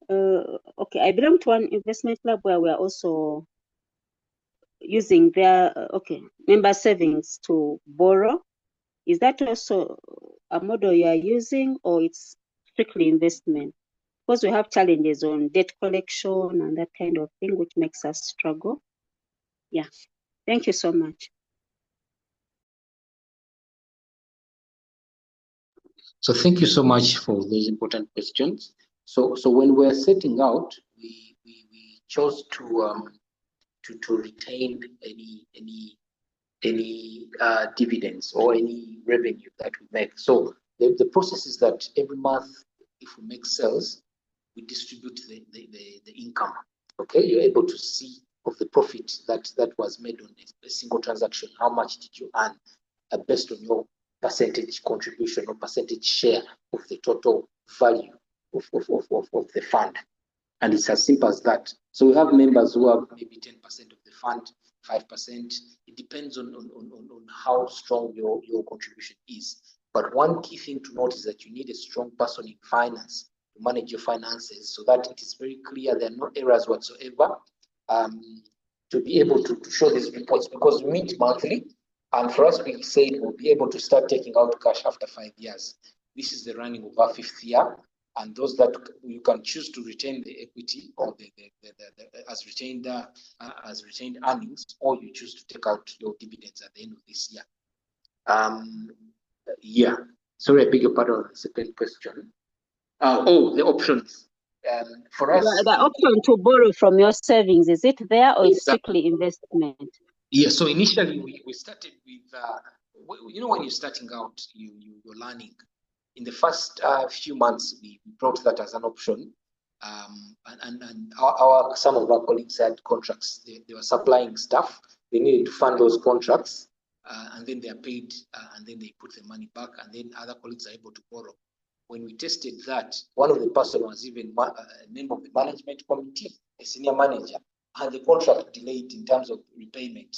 I belong to one investment club where we are also using their member savings to borrow. Is that also a model you are using, or it's strictly investment? Because we have challenges on debt collection and that kind of thing, which makes us struggle. Yeah, thank you so much. So thank you so much for those important questions. So when we're setting out, we chose to retain any dividends or any revenue that we make. So the process is that every month, if we make sales, we distribute the income. Okay, you're able to see of the profit that was made on a single transaction. How much did you earn based on your percentage contribution or percentage share of the total value of the fund? And it's as simple as that. So we have members who have maybe 10% of the fund, 5%. It depends on how strong your contribution is. But one key thing to note is that you need a strong person in finance to manage your finances, so that it is very clear there are no errors whatsoever, to be able to show these reports, because we meet monthly. And for us, we said we'll be able to start taking out cash after 5 years. This is the running of our 5th year. And those that you can choose to retain the equity or the as retained earnings, or you choose to take out your dividends at the end of this year. Sorry, I beg your pardon on the second question. The options. For us, the option to borrow from your savings, is it there, or it's strictly investment? Yeah. So initially we started with when you're starting out, you're learning. In the first few months, we brought that as an option, and some of our colleagues had contracts. They were supplying stuff. They needed to fund those contracts, and then they are paid, and then they put the money back, and then other colleagues are able to borrow. When we tested that, one of the person was even a member of the management committee, a senior manager, and the contract delayed in terms of repayment.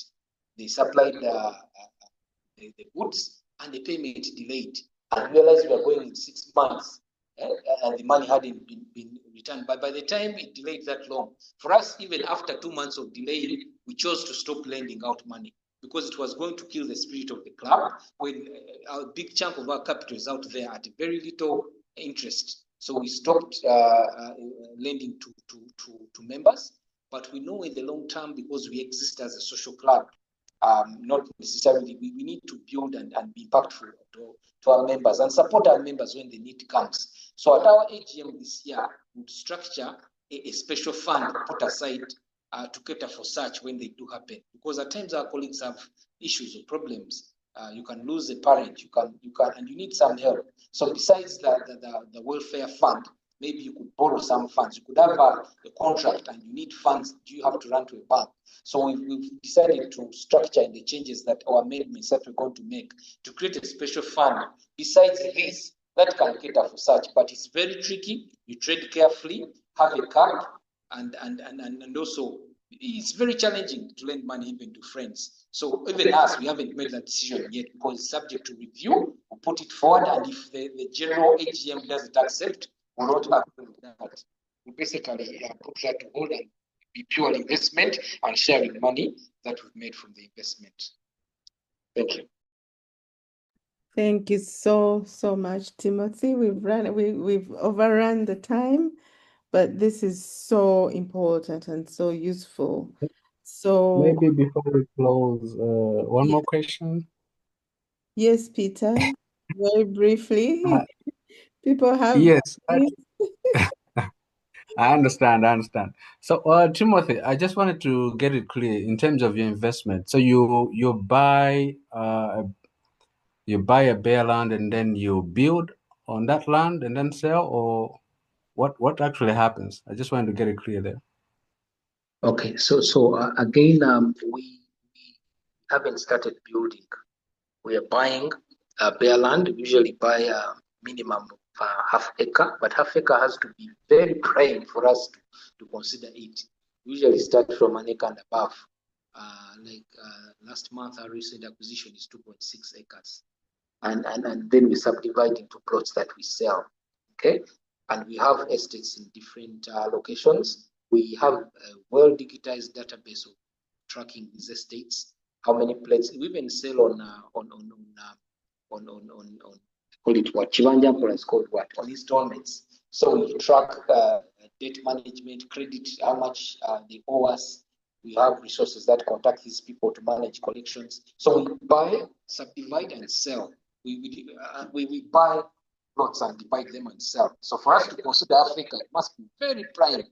They supplied the goods, and the payment delayed. And realized we are going in 6 months, and the money hadn't been returned. But by the time it delayed that long, for us, even after 2 months of delay, we chose to stop lending out money, because it was going to kill the spirit of the club when a big chunk of our capital is out there at a very little interest. So we stopped lending to members. But we know in the long term, because we exist as a social club, not necessarily, we need to build and be impactful to our members and support our members when the need comes. So at our AGM this year, we'll structure a special fund put aside to cater for such when they do happen. Because at times our colleagues have issues or problems. You can lose a parent, and you need some help. So besides the welfare fund, maybe you could borrow some funds. You could have a contract and you need funds. Do you have to run to a bank? So we've decided to structure in the changes that our amendments that we're going to make to create a special fund. Besides this, that can cater for such, but it's very tricky. You trade carefully, have a cap, and also it's very challenging to lend money even to friends. So even us, we haven't made that decision yet because it's subject to review. We'll put it forward, and if the general AGM doesn't accept, we'll not agree with that. We basically put that to hold and be pure investment and sharing money that we've made from the investment. Thank you. Thank you so much, Timothy. We've overrun the time, but this is so important and so useful. So Maybe before we close, one more question. yes, Peter, very briefly. People have Yes, I understand. So, Timothy, I just wanted to get it clear in terms of your investment. So you buy a bare land and then you build on that land and then sell, or what actually happens? I just wanted to get it clear there. Okay, so again, we haven't started building. We are buying bare land. We usually buy a minimum of half acre, but half acre has to be very prime for us to consider it. We usually start from an acre and above. Last month, our recent acquisition is 2.6 acres. And then we subdivide into plots that we sell. Okay, and we have estates in different locations. We have a well-digitized database of tracking these estates. How many plates? We even sell on call it what? Chivanjampola is called what? On installments. So we track debt management, credit, how much they owe us. We have resources that contact these people to manage collections. So we buy, subdivide, and sell. We buy plots and divide them and sell. So for us to consider Africa, it must be very prime.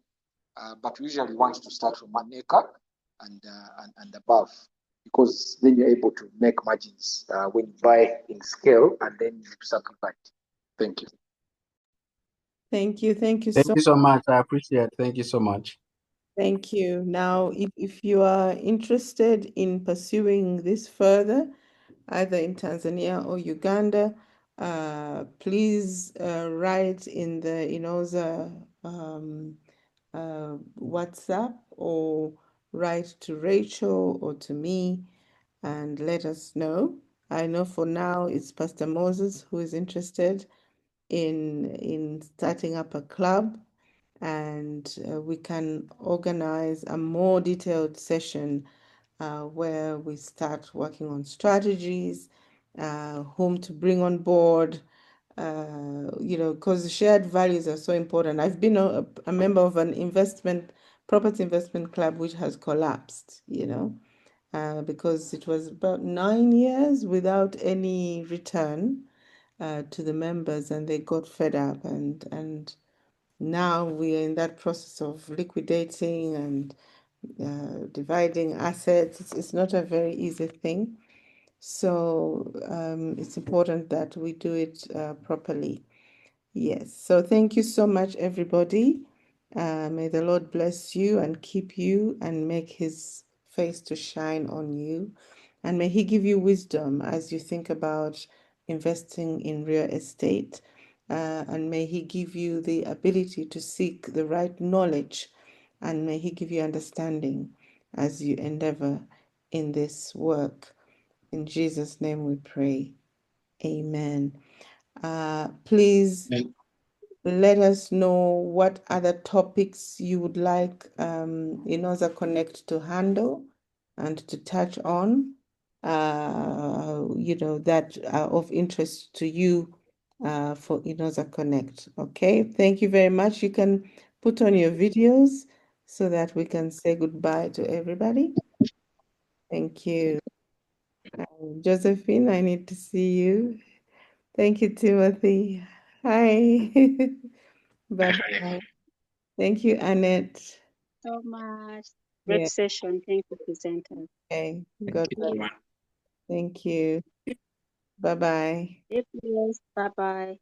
But we usually want to start from 1 acre and above, because then you're able to make margins when you buy in scale and then you subdivide. Thank you. Thank you So much. I appreciate it. Thank you so much. Thank you. Now, if you are interested in pursuing this further, either in Tanzania or Uganda, please write in the INOZA WhatsApp, or write to Rachel or to me and let us know. I know for now it's Pastor Moses who is interested in starting up a club, and we can organize a more detailed session where we start working on strategies, whom to bring on board, because shared values are so important. I've been a member of an property investment club which has collapsed, because it was about 9 years without any return to the members, and they got fed up, and now we are in that process of liquidating and dividing assets. It's not a very easy thing. So it's important that we do it properly. Yes. So thank you so much, everybody. May the Lord bless you and keep you and make his face to shine on you. And may he give you wisdom as you think about investing in real estate. And may he give you the ability to seek the right knowledge. And may he give you understanding as you endeavor in this work. In Jesus' name we pray. Amen. Please let us know what other topics you would like INOZA Connect to handle and to touch on, that are of interest to you for INOZA Connect. Okay, thank you very much. You can put on your videos so that we can say goodbye to everybody. Thank you. Josephine, I need to see you. Thank you, Timothy. Hi. Bye-bye. Thank you, Annette. So much. Yeah. Great session. Thank you, presenter. Okay. Thank God you, bless. everyone. Thank you. Bye-bye. Yes, bye bye.